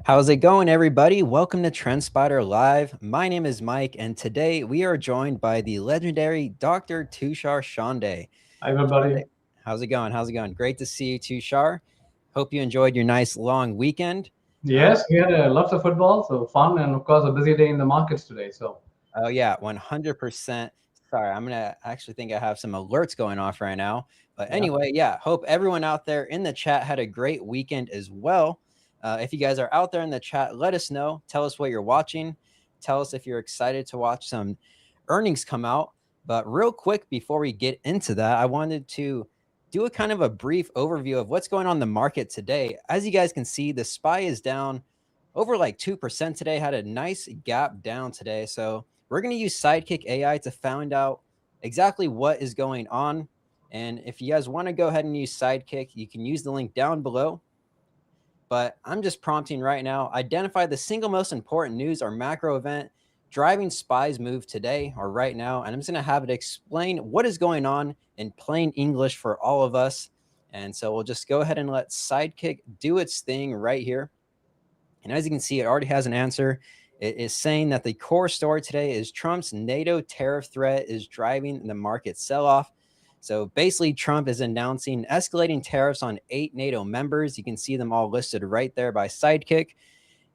How's it going, everybody? Welcome to TrendSpider Live. My name is Mike, and today we are joined by the legendary Dr. Tushar Chande. Hi, Chande, everybody. how's it going? How's it going? Great to see you, Tushar. Hope you enjoyed your nice long weekend. Yes, we had lots of football, so fun, and of course, a busy day in the markets today. So, Oh yeah, 100%. Sorry, I'm gonna actually think I have some alerts going off right now. But yeah, anyway, yeah, hope everyone out there in the chat had a great weekend as well. If you guys are out there in the chat, let us know. Tell us what you're watching. Tell us if you're excited to watch some earnings come out. But real quick, before we get into that, I wanted to do a kind of a brief overview of what's going on in the market today. As you guys can see, the SPY is down over like 2% today, had a nice gap down today. So we're going to use Sidekick AI to find out exactly what is going on. And if you guys want to go ahead and use Sidekick, you can use the link down below. But I'm just prompting right now, identify the single most important news or macro event driving SPY's move today or right now. And I'm just going to have it explain what is going on in plain English for all of us. And so we'll just go ahead and let Sidekick do its thing right here. And as you can see, it already has an answer. It is saying that the core story today is Trump's NATO tariff threat is driving the market sell-off. So basically, Trump is announcing escalating tariffs on 8 NATO members. You can see them all listed right there by Sidekick.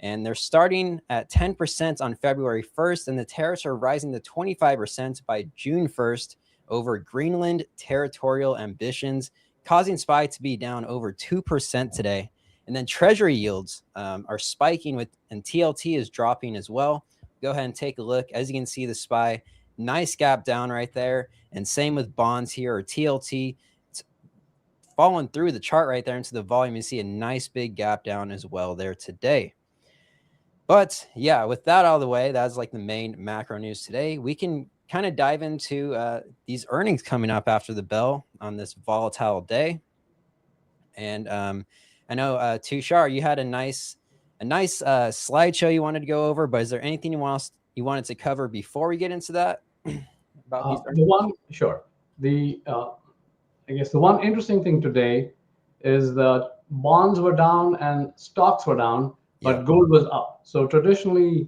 And they're starting at 10% on February 1st, and the tariffs are rising to 25% by June 1st over Greenland territorial ambitions, causing SPY to be down over 2% today. And then treasury yields are spiking and TLT is dropping as well. Go ahead and take a look. As you can see, the SPY, nice gap down right there. And same with bonds here or TLT. It's falling through the chart right there into the volume. You see a nice big gap down as well there today. But yeah, with that out of the way, that's like the main macro news today. We can kind of dive into these earnings coming up after the bell on this volatile day. And I know Tushar, you had a nice slideshow you wanted to go over. But is there anything you wanted to cover before we get into that about these the earnings? one, sure. The I guess the one interesting thing today is that bonds were down and stocks were down, Yeah. but gold was up. So traditionally,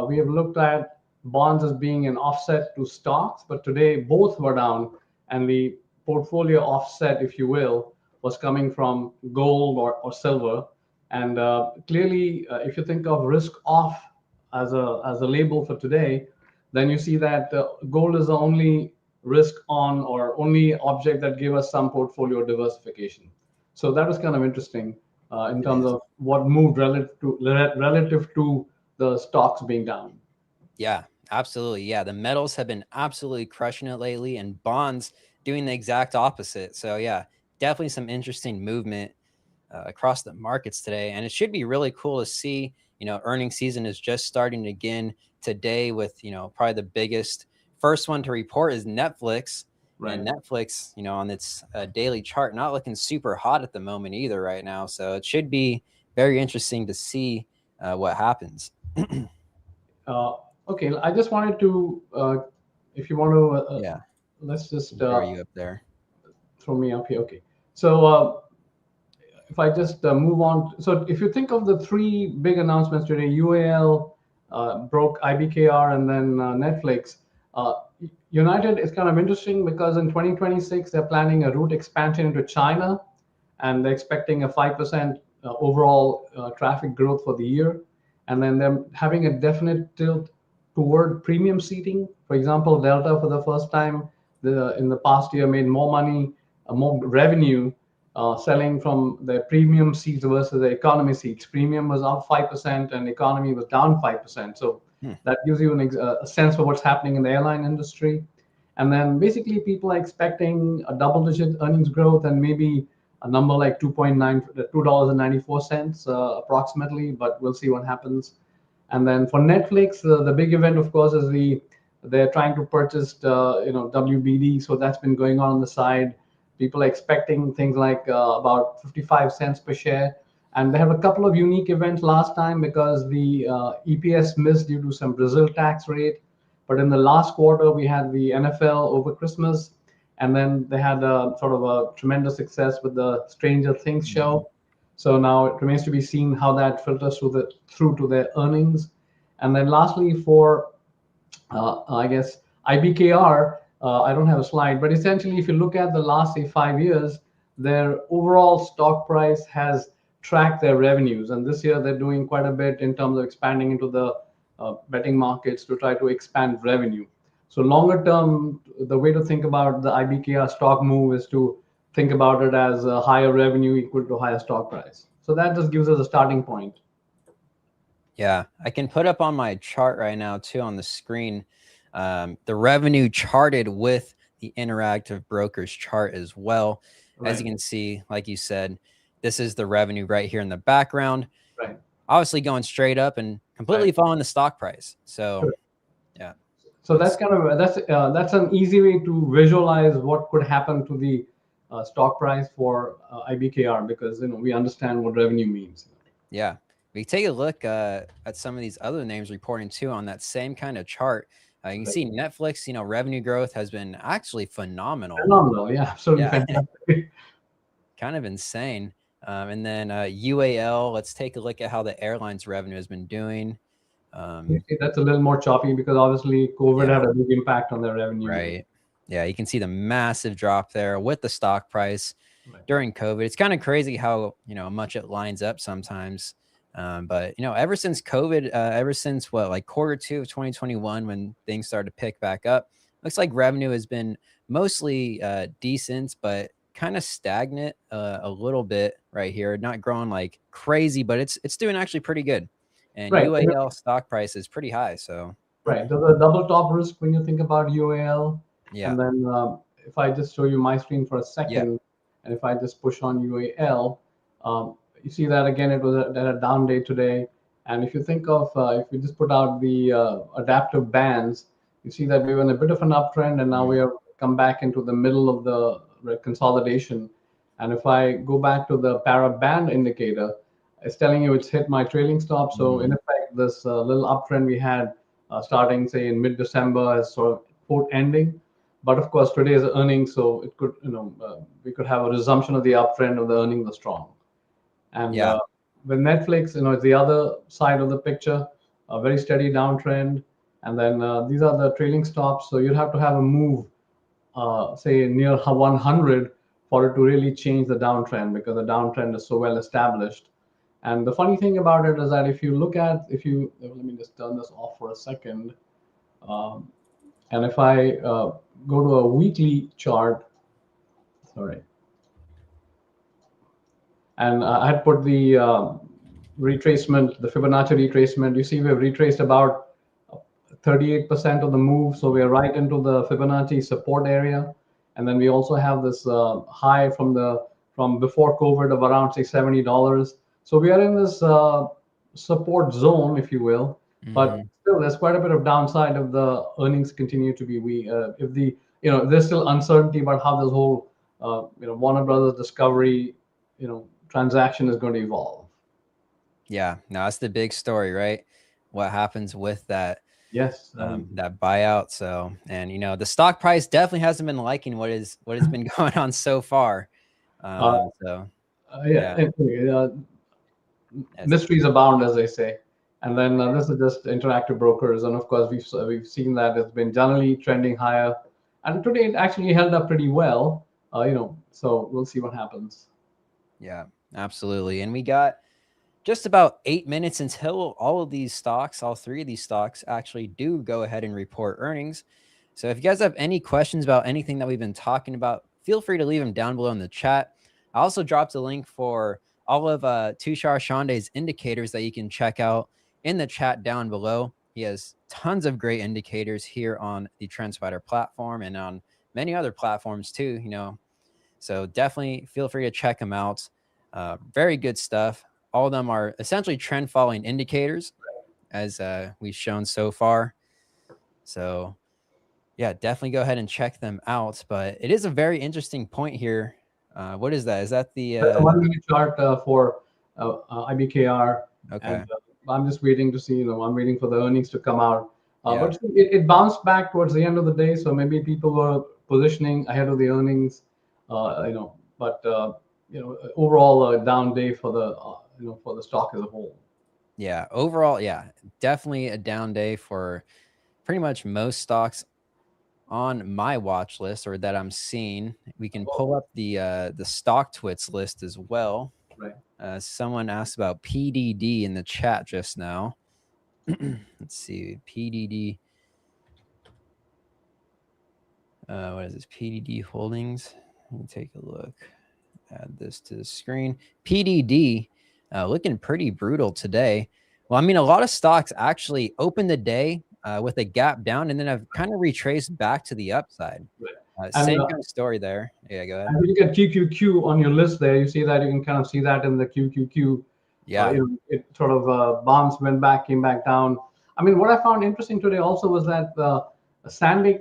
we have looked at bonds as being an offset to stocks, but today both were down, and the portfolio offset, if you will, was coming from gold or silver. And clearly, if you think of risk off as a label for today, then you see that gold is the only risk on or only object that gave us some portfolio diversification. So that was kind of interesting in It terms is. of what moved relative to the stocks being down. Yeah, absolutely. Yeah, the metals have been absolutely crushing it lately, and bonds doing the exact opposite. So yeah, definitely some interesting movement across the markets today, and it should be really cool to see. Earnings season is just starting again today with probably the biggest first one to report is Netflix, and Right. Netflix, on its daily chart, not looking super hot at the moment either right now. So it should be very interesting to see what happens. Uh, okay, I just wanted to, if you want to, Yeah, let's just throw you up there. throw me up here. Okay. So if I just move on, so if you think of the three big announcements today, UAL broke IBKR and then Netflix. Uh, United is kind of interesting because in 2026 they're planning a route expansion into China, and they're expecting a 5% overall traffic growth for the year, and then they're having a definite tilt toward premium seating. For example, Delta for the first time in the past year made more money, more revenue selling from the premium seats versus the economy seats. Premium was up 5% and economy was down 5%. So Hmm. that gives you a sense for what's happening in the airline industry. And then basically people are expecting a double-digit earnings growth and maybe a number like 2.9, $2.94 approximately, but we'll see what happens. And then for Netflix, the big event, of course, is they're trying to purchase, WBD. So that's been going on the side. People are expecting things like about 55 cents per share. And they have a couple of unique events last time because the EPS missed due to some Brazil tax rate. But in the last quarter, we had the NFL over Christmas, and then they had a sort of a tremendous success with the Stranger Things Mhm. show. So now it remains to be seen how that filters through to their earnings. And then lastly, for I guess IBKR, I don't have a slide, but essentially, if you look at the last, say, 5 years, their overall stock price has tracked their revenues. And this year, they're doing quite a bit in terms of expanding into the betting markets to try to expand revenue. So, longer term, the way to think about the IBKR stock move is to think about it as a higher revenue equal to higher stock price. So, that just gives us a starting point. Yeah, I can put up on my chart right now too on the screen the revenue charted with the interactive brokers chart as well. As you Right. can see, like you said, this is the revenue right here in the background, Right. obviously going straight up and completely Right. following the stock price. So Sure. yeah, So that's kind of that's an easy way to visualize what could happen to the stock price for IBKR, because we understand what revenue means. yeah. We take a look at some of these other names reporting too on that same kind of chart. You can Right. see Netflix, revenue growth has been actually phenomenal. Phenomenal, yeah, absolutely Yeah, fantastic. kind of insane. And then UAL, let's take a look at how the airlines revenue has been doing. You see, that's a little more choppy because obviously COVID Yeah, had a big impact on their revenue. right. Yeah, you can see the massive drop there with the stock price Right. during COVID. It's kind of crazy how much it lines up sometimes. But ever since COVID, ever since what, like Q2 of 2021, when things started to pick back up, looks like revenue has been mostly decent, but kind of stagnant a little bit right here. Not growing like crazy, but it's doing actually pretty good. And Right. UAL stock price is pretty high. So Right. There's a double top risk when you think about UAL. yeah, And then if I just show you my screen for a yeah, second, and if I just push on UAL, you see that again, it was at a down day today. And if you think of, if we just put out the adaptive bands, you see that we were in a bit of an uptrend, and now we mm, have come back into the middle of the consolidation. And if I go back to the para band indicator, it's telling you it's hit my trailing stop. So in mm, effect, this little uptrend we had starting say in mid-December is sort of quote ending. But of course, today is earnings, so it could, we could have a resumption of the uptrend of the earnings are strong. And yeah, with Netflix, it's the other side of the picture, a very steady downtrend. And then these are the trailing stops. So you'd have to have a move, say near 100 for it to really change the downtrend, because the downtrend is so well established. And the funny thing about it is that if you look at, if you, let me just turn this off for a second. Um, and if I go to a weekly chart, sorry, and I had put the retracement, the Fibonacci retracement. You see, we've retraced about 38% of the move, so we are right into the Fibonacci support area. And then we also have this high from before COVID of around say $70. So we are in this support zone, if you will. But hmm, still, there's quite a bit of downside if the earnings continue to be if the there's still uncertainty about how this whole Warner Brothers Discovery transaction is going to evolve. yeah. No, that's the big story, right? What happens with Yes. that buyout? So, and the stock price definitely hasn't been liking what has been going on so far. Uh, So yeah. yeah, Anyway, as mysteries abound, as they say. And then this is just interactive brokers, and of course we've seen that it's been generally trending higher, and today it actually held up pretty well. So we'll see what happens. yeah, absolutely. And we got just about 8 minutes until all of these stocks, all three of these stocks, actually do go ahead and report earnings. So if you guys have any questions about anything that we've been talking about, feel free to leave them down below in the chat. I also dropped a link for all of Tushar Chande's indicators that you can check out in the chat down below. He has tons of great indicators here on the TrendSpider platform and on many other platforms too. So definitely feel free to check them out. Very good stuff. All of them are essentially trend following indicators, as we've shown so far. So yeah, definitely go ahead and check them out. But it is a very interesting point here. What is that? Is that the That's a 1 minute chart for IBKR, okay? and I'm just waiting to see. I'm waiting for the earnings to come out. Yeah, But it bounced back towards the end of the day, so maybe people were positioning ahead of the earnings. But overall a down day for the for the stock as a whole. Yeah, overall, yeah, definitely a down day for pretty much most stocks on my watch list or that I'm seeing. We can pull up the stock twits list as well. Right. Someone asked about PDD in the chat just now. Let's see, PDD. What is this? PDD Holdings. Let me take a look. Add this to the screen. PDD looking pretty brutal today. Well, I mean, a lot of stocks actually opened the day with a gap down and then have kind of retraced back to the upside. Right. And Same kind of story there. Yeah, go ahead. if you look at QQQ on your list there, you see that you can kind of see that in the QQQ. Yeah. It sort of bounced, went back, came back down. I mean, what I found interesting today also was that Sandic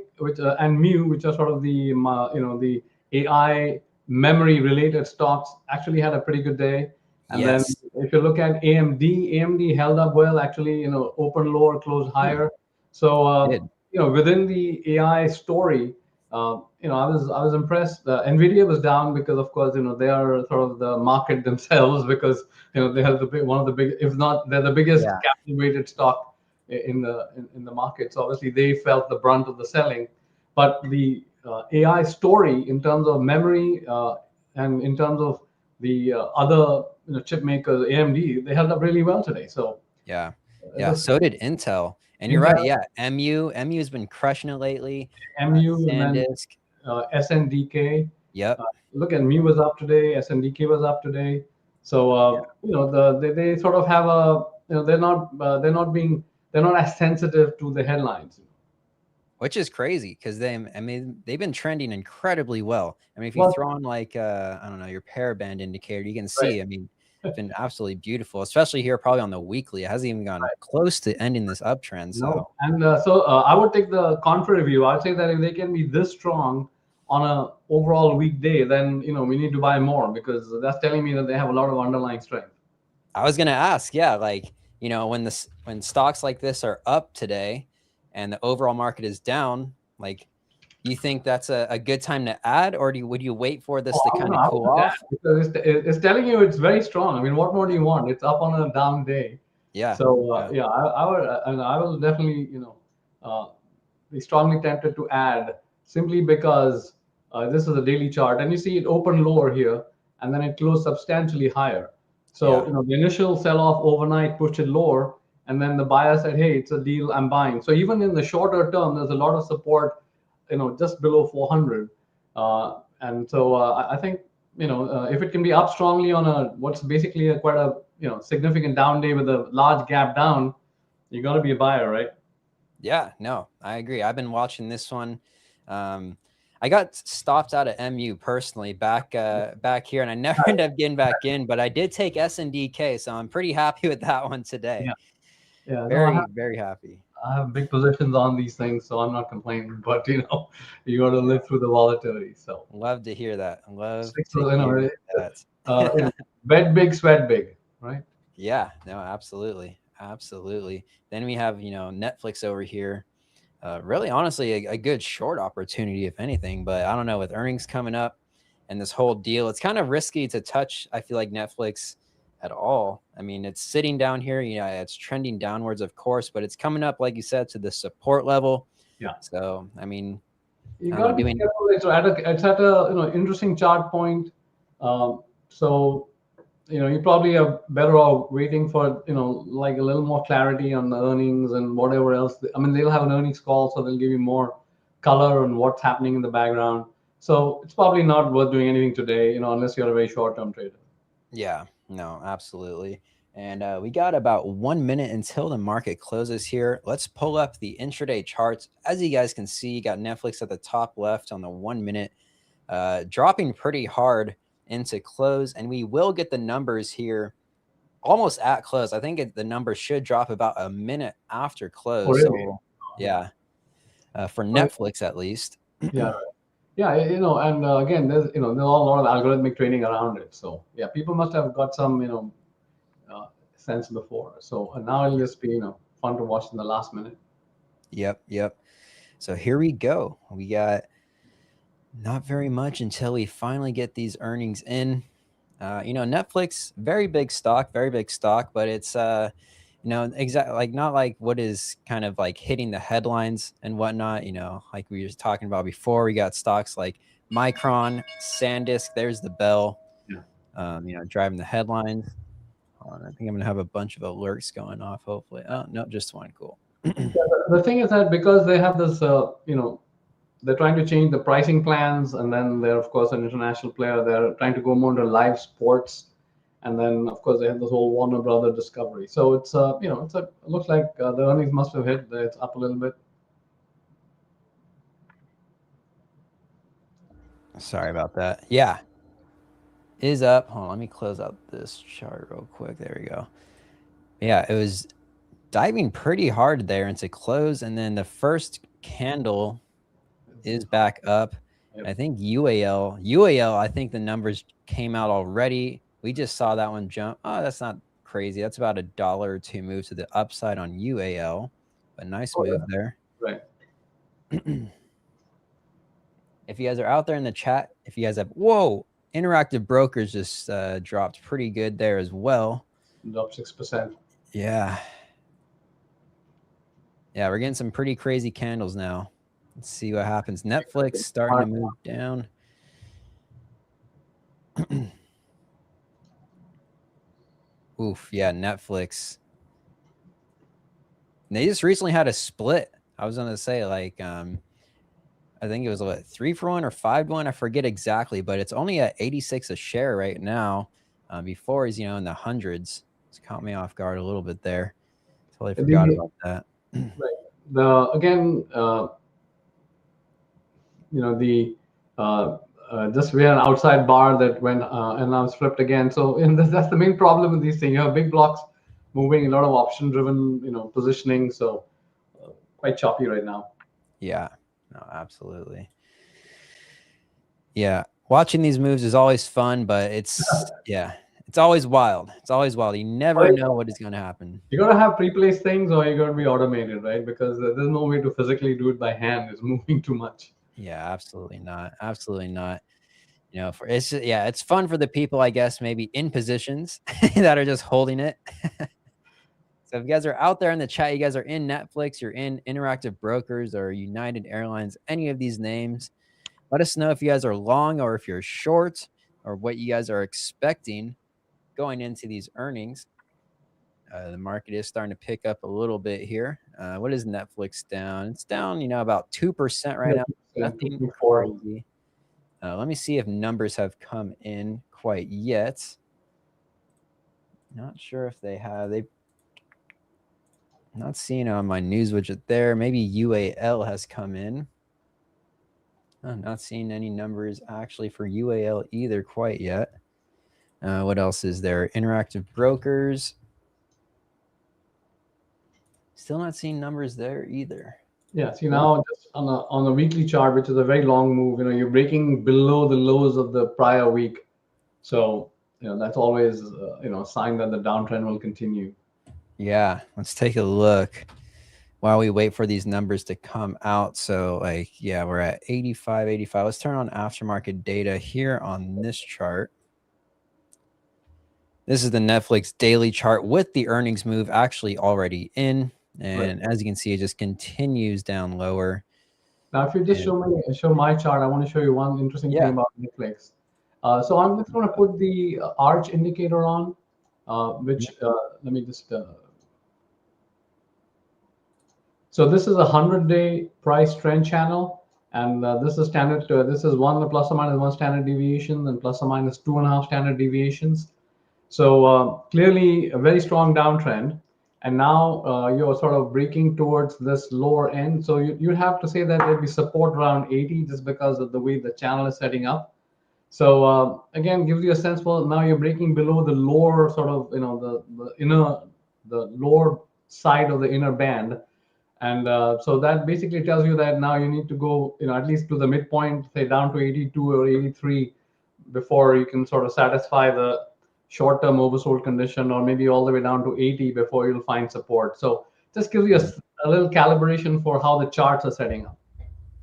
and Mu, which are sort of the AI memory related stocks, actually had a pretty good day. And then Yes. if you look at AMD held up well. Actually, open lower, closed higher. So Did. within the AI story, I was impressed. Nvidia was down because, of course, they are sort of the market themselves because they have one of the big, if not, they're the biggest Yeah. capital weighted stock in the market. So obviously they felt the brunt of the selling, but the AI story in terms of memory and in terms of the other chip makers, AMD, they held up really well today. So Yeah. it Yeah. was So did Intel. And you're right. Intel, Yeah. MU has been crushing it lately. MU, and then SanDisk. SNDK. Yep. Look, and MU was up today, SNDK was up today. So Yeah. they sort of have a they're not as sensitive to the headlines. Which is crazy because they've been trending incredibly well. I mean, if you Well, throw on like I don't know, your pair band indicator, you can right, see. I mean, it's been absolutely beautiful, especially here probably on the weekly. It hasn't even gone right. close to ending this uptrend. So No, and so I would take the contrary view. I'd say that if they can be this strong on a overall weekday, then we need to buy more because that's telling me that they have a lot of underlying strength. I was gonna ask, yeah, like when stocks like this are up today and the overall market is down, like you think that's a good time to add, or would you wait for Oh, this to I would kind of not cool do that off? because it's telling you it's very strong. I mean, what more do you want? It's up on a down day. Yeah, So yeah, yeah, I would, and I will definitely, be strongly tempted to add simply because this is a daily chart, and you see it opened lower here, and then it closed substantially higher. So yeah, the initial sell-off overnight pushed it lower, and then the buyer said, "Hey, it's a deal. I'm buying." So even in the shorter term, there's a lot of support, just below 400, and so I think if it can be up strongly on what's basically quite a significant down day with a large gap down, you got to be a buyer, right? yeah. No, I agree. I've been watching this one. Um, I got stopped out of MU personally back here, and I never ended up getting back in. But I did take SNDK, so I'm pretty happy with that one today. Yeah, yeah. No, Very, very happy. I have big positions on these things, so I'm not complaining. But you got to live through the volatility. So Love to hear that. Love six, to hear that. bet big, sweat big, right? Yeah, no, absolutely. Absolutely. Then we have, Netflix over here. Really, honestly, a good short opportunity, if anything. But I don't know, with earnings coming up and this whole deal, it's kind of risky to touch, I feel like, Netflix at all. I mean, it's sitting down here, it's trending downwards, of course, but it's coming up, like you said, to the support level. Yeah. So, I mean, You I don't got know, to be doing, careful. It's at a interesting chart point. So you probably are better off waiting for like a little more clarity on the earnings and whatever else. I mean, they'll have an earnings call, so they'll give you more color on what's happening in the background. So it's probably not worth doing anything today, unless you're a very short-term trader. yeah, no, absolutely. And we got about 1 minute until the market closes here. Let's pull up the intraday charts. As you guys can see, you got Netflix at the top left on the 1 minute, dropping pretty hard into close. And we will get the numbers here almost at close. I think the numbers should drop about a minute after Oh, close. really? So, yeah, for So, Netflix at least. yeah, yeah, and again, there's a lot of algorithmic training around it. So yeah, people must have got some sense before. So now it'll just be fun to watch in the last minute. Yep, yep. So here we go. We got not very much until we finally get these earnings in. Netflix, very big stock, but it's exactly like not like what is kind of like hitting the headlines and whatnot. Like we were just talking about before, we got stocks like Micron, SanDisk. There's the bell. Yeah. Driving the headlines. Hold on, I think I'm gonna have a bunch of alerts going off. Hopefully, oh no, just one. Cool. Yeah, the thing is that because they have this, they're trying to change the pricing plans, and then they're of course an international player. They're trying to go more into live sports, and then of course they have this whole Warner Brother Discovery. So it's it looks like the earnings must have hit. It's up a little bit. Sorry about that. Yeah, is up. Hold on, let me close out this chart real quick. There we go. Yeah, it was diving pretty hard there into close, and then the first candle is back up. Yep. I think UAL, I think the numbers came out already. We just saw that one jump. Oh, that's not crazy. That's about $1 or $2 move to the upside on UAL. A nice move there. Right. If you guys are out there in the chat, if you guys have, whoa, Interactive Brokers just dropped pretty good there as well. Dropped 6%. Yeah. Yeah, we're getting some pretty crazy candles now. Let's see what happens. Netflix starting to move down. Oof, yeah, Netflix. They just recently had a split. I was gonna say like I think it was what 3-for-1 or 5-to-1. I forget exactly, but it's only at 86 a share right now. Before he's in the hundreds. It's caught me off guard a little bit there. Totally forgot about that. Right. Just we had an outside bar that went and now it's flipped again. So that's the main problem with these things. You have big blocks moving, a lot of option driven, positioning. So quite choppy right now. Yeah, no, absolutely. Yeah, watching these moves is always fun, but it's always wild. It's always wild. You never know what is going to happen. You got to have pre-placed things, or you got to be automated, right? Because there's no way to physically do it by hand. It's moving too much. Yeah, absolutely not. Absolutely not. It's fun for the people, I guess, maybe in positions that are just holding it. So if you guys are out there in the chat, you guys are in Netflix, you're in Interactive Brokers or United Airlines, any of these names, let us know if you guys are long or if you're short or what you guys are expecting going into these earnings. The market is starting to pick up a little bit here. What is Netflix down? It's down, about 2% right now. Nothing crazy. Let me see if numbers have come in quite yet. Not sure if they have. They've not seeing it on my news widget there. Maybe UAL has come in. I'm not seeing any numbers actually for UAL either quite yet. What else is there? Interactive Brokers. Still not seeing numbers there either. Yeah, see now just on a weekly chart, which is a very long move, you're breaking below the lows of the prior week. So, that's always, a sign that the downtrend will continue. Yeah, let's take a look while we wait for these numbers to come out. So we're at 85. Let's turn on aftermarket data here on this chart. This is the Netflix daily chart with the earnings move actually already in. And as you can see, it just continues down lower. Now, if you just show my chart, I want to show you one interesting thing about Netflix. So I'm just going to put the arch indicator on, which let me just. So this is a 100-day price trend channel, and this is standard. This is one plus or minus one standard deviation, and plus or minus 2.5 standard deviations. So clearly a very strong downtrend. And now you're sort of breaking towards this lower end. So you have to say that there'd be support around 80 just because of the way the channel is setting up. So again, gives you a sense for now you're breaking below the lower sort of, the lower side of the inner band. And so that basically tells you that now you need to go, at least to the midpoint, say down to 82 or 83 before you can sort of satisfy the short-term oversold condition, or maybe all the way down to 80 before you'll find support. So just gives you a little calibration for how the charts are setting up.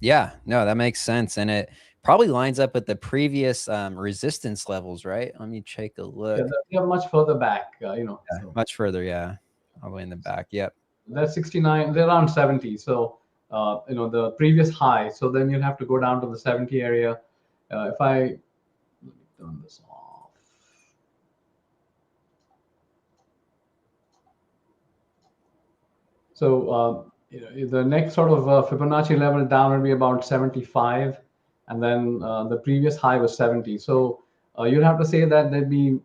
Yeah, no, that makes sense. And it probably lines up with the previous resistance levels, right? Let me take a Yeah, look. they're much further back, Yeah, so much further, yeah, all the way in the back. Yep. they're 69, they're around 70. So, the previous high. So then you'll have to go down to the 70 area. If I turn this off. So, the next sort of Fibonacci level down will be about 75, and then the previous high was 70. So you'd have to say that there'd be,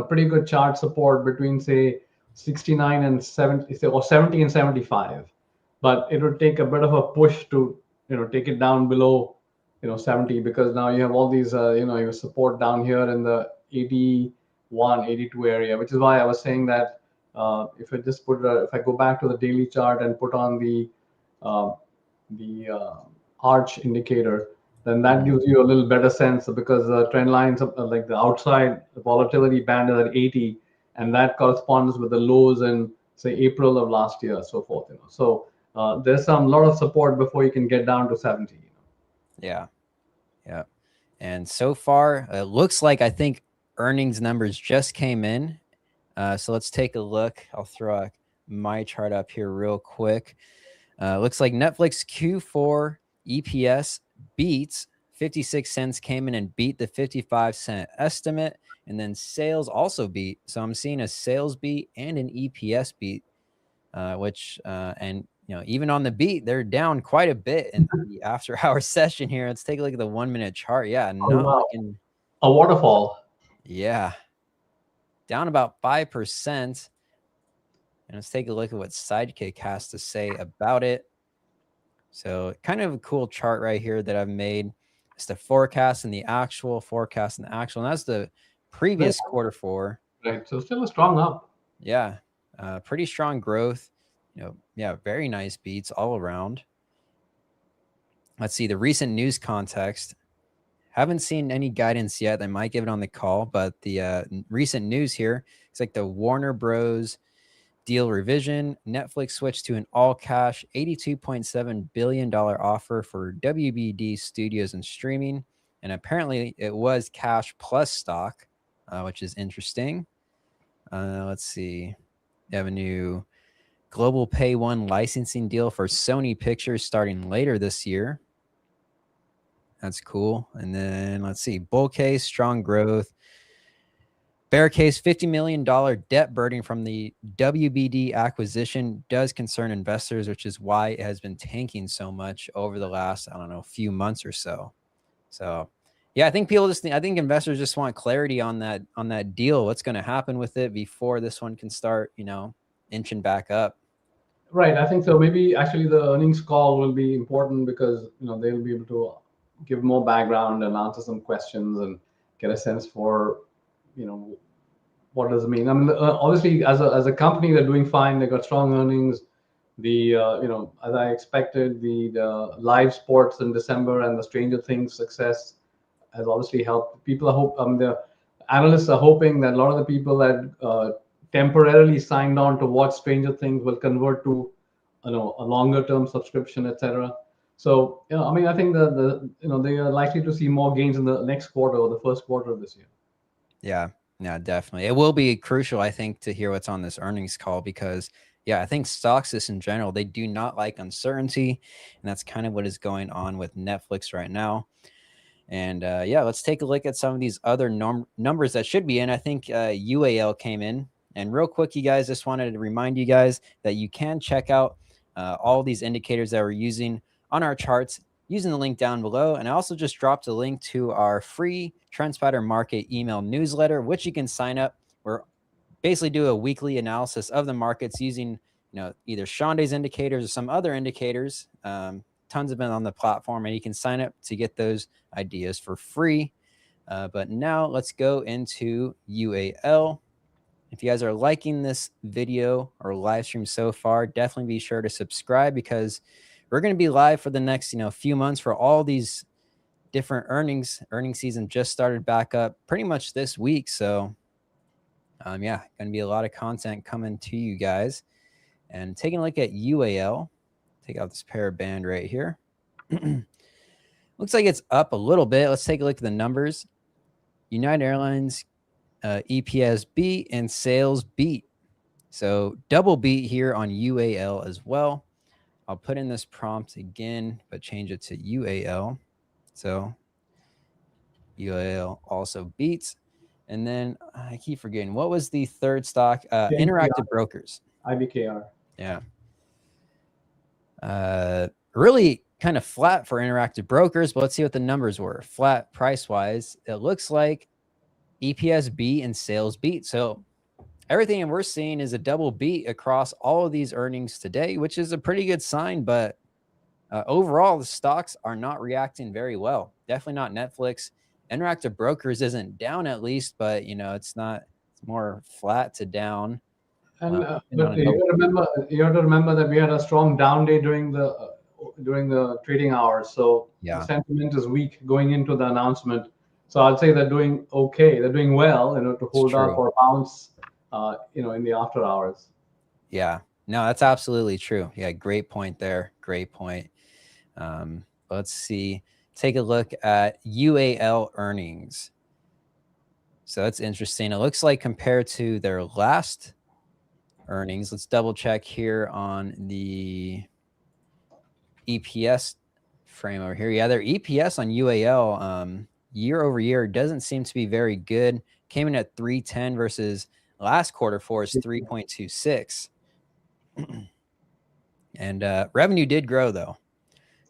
pretty good chart support between say 69 and 70, or 70 and 75. But it would take a bit of a push to, take it down below, 70, because now you have all these, your support down here in the 81, 82 area, which is why I was saying that if I just if I go back to the daily chart and put on uh, the arch indicator, then that gives you a little better sense, because the trend lines like the outside volatility band is at 80, and that corresponds with the lows in say April of last year, so forth. So there's some lot of support before you can get down to 70. Yeah. Yeah. And so far, it looks like I think earnings numbers just came in. So let's take a look. I'll throw my chart up here real quick. Looks like Netflix Q4 EPS beats 56 cents, came in and beat the 55-cent estimate. And then sales also beat. So I'm seeing a sales beat and an EPS beat, which, and even on the beat, they're down quite a bit in the after hour session here. Let's take a look at the 1-minute chart. Yeah, Oh not wow, looking. a waterfall. Yeah, down about 5%. And let's take a look at what Sidekick has to say about it. So kind of a cool chart right here that I've made. It's the forecast and the actual, forecast and the actual. And that's the previous quarter four. Right, so still a strong up. Yeah, pretty strong growth. Yeah, very nice beats all around. Let's see the recent news context. Haven't seen any guidance yet. They might give it on the call, but the recent news here, it's like the Warner Bros. Deal revision. Netflix switched to an all-cash $82.7 billion offer for WBD studios and streaming. And apparently it was cash plus stock, which is interesting. Let's see. They have a new global Pay One licensing deal for Sony Pictures starting later this year. That's cool. And then let's see. Bull case, strong growth. Bear case, $50 million debt burden from the WBD acquisition does concern investors, which is why it has been tanking so much over the last, I don't know, few months or so. So, yeah, I think I think investors just want clarity on that deal. What's going to happen with it before this one can start, inching back up. Right, I think so. Maybe actually the earnings call will be important, because they'll be able to give more background and answer some questions and get a sense for what does it mean. I mean, obviously as a company they're doing fine. They got strong earnings. The as I expected, the live sports in December and the Stranger Things success has obviously helped. People are the analysts are hoping that a lot of the people that temporarily signed on to watch Stranger Things will convert to a longer term subscription, etc. So I mean, I think they are likely to see more gains in the next quarter or the first quarter of this year. Yeah, definitely. It will be crucial, I think, to hear what's on this earnings call because, yeah, I think stocks just in general, they do not like uncertainty. And that's kind of what is going on with Netflix right now. And yeah, let's take a look at some of these other numbers that should be in. I think UAL came in. And real quick, you guys, just wanted to remind you guys that you can check out all these indicators that we're using on our charts using the link down below. And I also just dropped a link to our free TrendSpider Market email newsletter, which you can sign up. We're basically do a weekly analysis of the markets using, either Chande's indicators or some other indicators. Tons of them on the platform, and you can sign up to get those ideas for free. But now let's go into UAL. If you guys are liking this video or live stream so far, definitely be sure to subscribe because we're going to be live for the next, few months for all these different earnings. Earnings season just started back up pretty much this week. So, yeah, going to be a lot of content coming to you guys. And taking a look at UAL, take out this pair band right here. Looks like it's up a little bit. Let's take a look at the numbers. United Airlines EPS beat and sales beat. So double beat here on UAL as well. I'll put in this prompt again, but change it to UAL. So UAL also beats. And then I keep forgetting, what was the third stock? Interactive Brokers. IBKR. Yeah. Really kind of flat for Interactive Brokers, but let's see what the numbers were. Flat price-wise, it looks like EPS beat and sales beat. So everything we're seeing is a double beat across all of these earnings today, which is a pretty good sign. But overall, the stocks are not reacting very well. Definitely not Netflix. Interactive Brokers isn't down at least, but it's not. It's more flat to down. And but you have to remember that we had a strong down day during the trading hours, so the sentiment is weak going into the announcement. So I'd say they're doing okay. They're doing well, to hold up or bounce, in the after hours. Yeah, no, that's absolutely true. Yeah, great point there. Great point. Let's see. Take a look at UAL earnings. So that's interesting. It looks like compared to their last earnings, let's double check here on the EPS frame over here. Yeah, their EPS on UAL year over year doesn't seem to be very good. Came in at 310 versus last quarter for is 3.26. And revenue did grow though.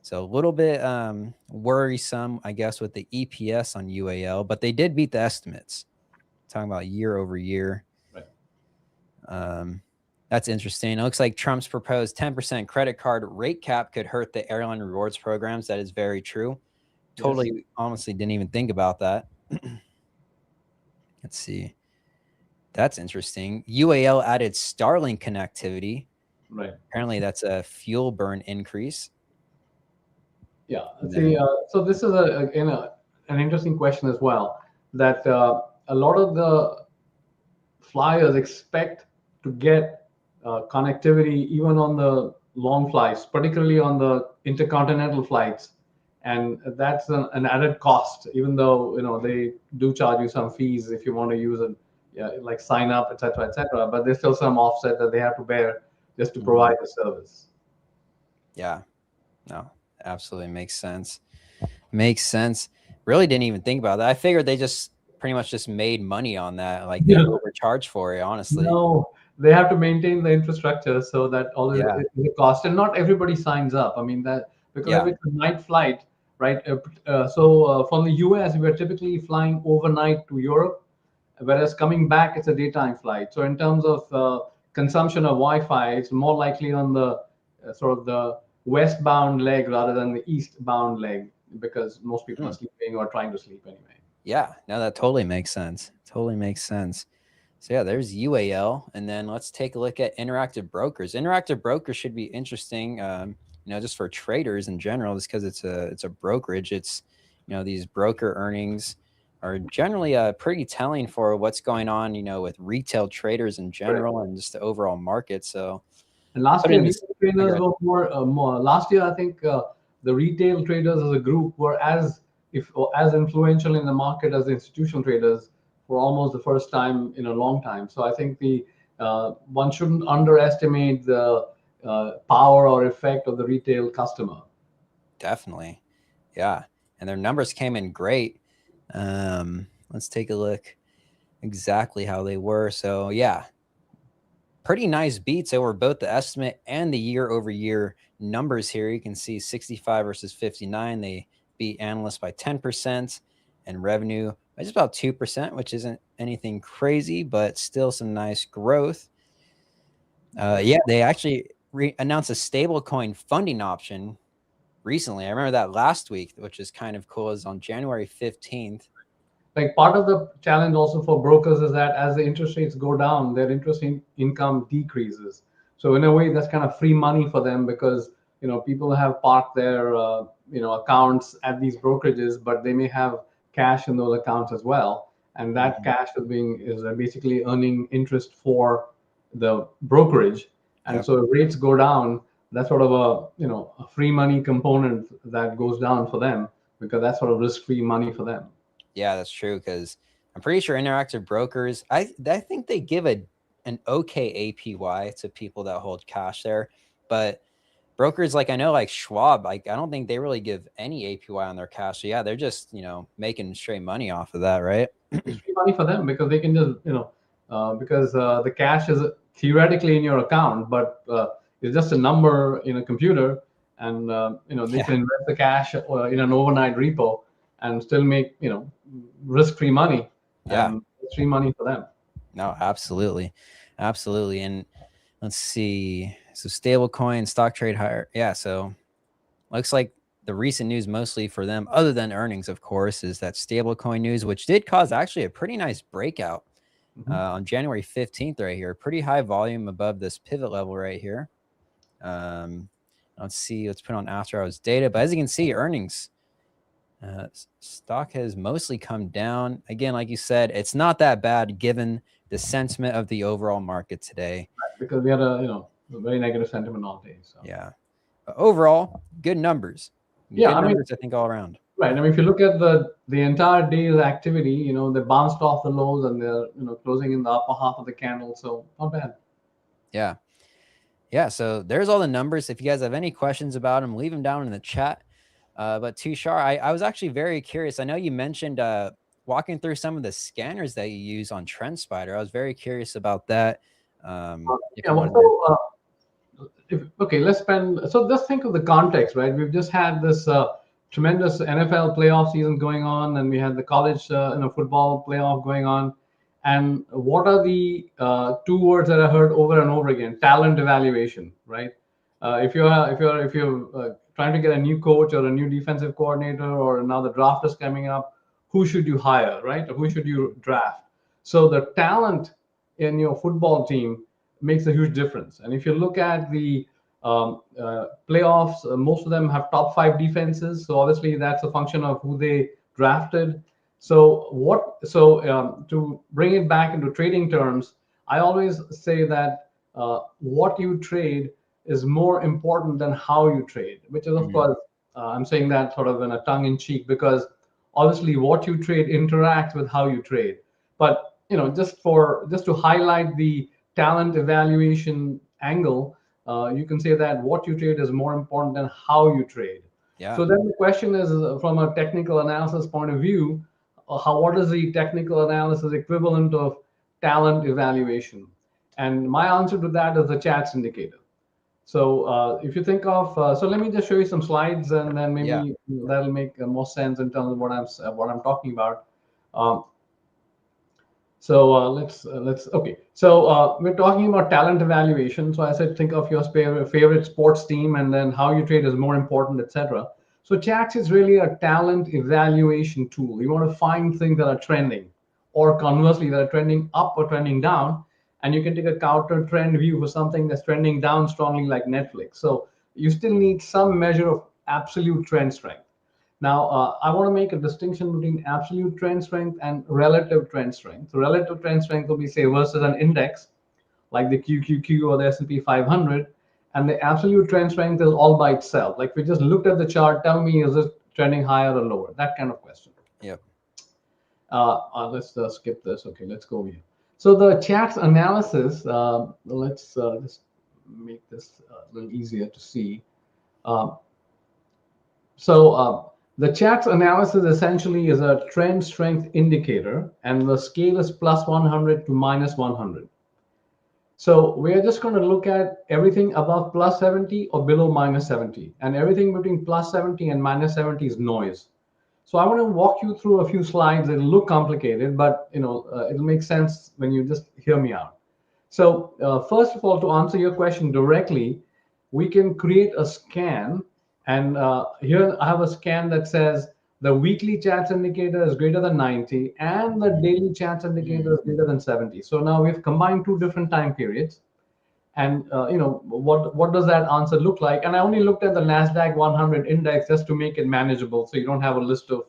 So a little bit worrisome, I guess, with the EPS on UAL, but they did beat the estimates. Talking about year over year. Right. That's interesting. It looks like Trump's proposed 10% credit card rate cap could hurt the airline rewards programs. That is very true. Totally, honestly, didn't even think about that. Let's see. That's interesting. UAL added Starlink connectivity. Right. Apparently, that's a fuel burn increase. Yeah. See, so this is an interesting question as well. That a lot of the flyers expect to get connectivity even on the long flights, particularly on the intercontinental flights, and that's an added cost. Even though they do charge you some fees if you want to use it, like sign up, etc., etc. But there's still some offset that they have to bear just to provide the service. Yeah. No, absolutely makes sense. Makes sense. Really didn't even think about that. I figured they just pretty much just made money on that. Like they overcharged for it, honestly. No, they have to maintain the infrastructure so that all is a cost, and not everybody signs up. I mean that because if it's a night flight, right? So from the US, we're typically flying overnight to Europe, whereas coming back, it's a daytime flight. So in terms of consumption of Wi-Fi, it's more likely on the sort of the westbound leg rather than the eastbound leg, because most people are sleeping or trying to sleep anyway. Yeah, no, that totally makes sense. Totally makes sense. So yeah, there's UAL, and then let's take a look at Interactive Brokers. Interactive Brokers should be interesting, just for traders in general, just because it's a brokerage. It's these broker earnings are generally pretty telling for what's going on, with retail traders in general and just the overall market. So, and last year, retail traders were more. Last year, I think the retail traders as a group were as influential in the market as the institutional traders for almost the first time in a long time. So I think one shouldn't underestimate the power or effect of the retail customer. Definitely, yeah, and their numbers came in great. Let's take a look exactly how they were. So yeah, pretty nice beats over both the estimate and the year over year numbers here. You can see 65 versus 59. They beat analysts by 10% and revenue by just about 2%, which isn't anything crazy, but still some nice growth. Yeah, they actually announced a stablecoin funding option recently. I remember that last week, which is kind of cool. Is on January 15th. Like part of the challenge also for brokers is that as the interest rates go down, their interest income decreases. So in a way, that's kind of free money for them, because people have parked their accounts at these brokerages, but they may have cash in those accounts as well, and that cash is basically earning interest for the brokerage. And so if rates go down, that's sort of a free money component that goes down for them. because that's sort of risk-free money for them. Yeah, that's true. Because I'm pretty sure interactive brokers, I think they give an okay APY to people that hold cash there, but brokers like I know like Schwab, like I don't think they really give any APY on their cash. So yeah, they're just making straight money off of that, right? It's free money for them because they can just, because the cash is theoretically in your account, but it's just a number in a computer, and they Yeah, can invest the cash in an overnight repo and still make risk-free money, yeah, and it's free money for them. no, absolutely, absolutely. And let's see, so stable coin stock trade higher. Yeah, so looks like the recent news mostly for them, other than earnings, of course, is that stablecoin news, which did cause actually a pretty nice breakout Hmm. on January 15th right here. Pretty high volume above this pivot level right here. Um, let's see, let's put on after hours data. But as you can see, earnings, stock has mostly come down. Again, like you said, it's not that bad given the sentiment of the overall market today. Because we had a very negative sentiment all day. So Yeah. But overall, good numbers. yeah, Good I mean, numbers, I think, all around. right. I mean, if you look at the entire day's activity, they bounced off the lows and they're closing in the upper half of the candle, so not bad. Yeah. Yeah. So there's all the numbers. If you guys have any questions about them, leave them down in the chat. But Tushar, I was actually very curious. I know you mentioned walking through some of the scanners that you use on TrendSpider. I was very curious about that. If Yeah. you Well, wanted to. okay, let's spend. So just think of the context, right? We've just had this tremendous NFL playoff season going on, and we had the college, football playoff going on. And what are the two words that I heard over and over again? Talent evaluation, right? If you're trying to get a new coach or a new defensive coordinator, or now the draft is coming up, who should you hire, right? Or who should you draft? So the talent in your football team makes a huge difference. And if you look at the playoffs, most of them have top five defenses. So obviously that's a function of who they drafted. So to bring it back into trading terms, I always say that what you trade is more important than how you trade, which is of Mhm. course I'm saying that sort of in a tongue in cheek, because obviously what you trade interacts with how you trade. But just to highlight the talent evaluation angle, you can say that what you trade is more important than how you trade. Yeah. So then the question is, from a technical analysis point of view, what is the technical analysis equivalent of talent evaluation? And my answer to that is the chats indicator. So if you think of, so let me just show you some slides, and then Yeah. maybe that'll make more sense in terms of what I'm talking about. Um, so let's okay. So we're talking about talent evaluation. So I said think of your favorite sports team, and then how you trade is more important, etc. So Chats is really a talent evaluation tool. You want to find things that are trending, or conversely that are trending up or trending down, and you can take a counter trend view for something that's trending down strongly like Netflix. So you still need some measure of absolute trend strength. Now, I want to make a distinction between absolute trend strength and relative trend strength. So relative trend strength will be, say, versus an index like the QQQ or the S&P 500, and the absolute trend strength is all by itself. Like if we just looked at the chart, tell me, is it trending higher or lower? That kind of question. Yep. Let's skip this. Okay, let's go over here. So the charts analysis, let's just make this a little easier to see. Um, So the charts analysis essentially is a trend strength indicator, and the scale is plus 100 to minus 100. So we are just going to look at everything above plus 70 or below minus 70, and everything between plus 70 and minus 70 is noise. So I want to walk you through a few slides. It'll look complicated, but it'll make sense when you just hear me out. So first of all, to answer your question directly, we can create a scan. And here I have a scan that says the weekly chats indicator is greater than 90 and the daily chats indicator is greater than 70. So now we've combined two different time periods. And what does that answer look like? And I only looked at the Nasdaq 100 index just to make it manageable, so you don't have a list of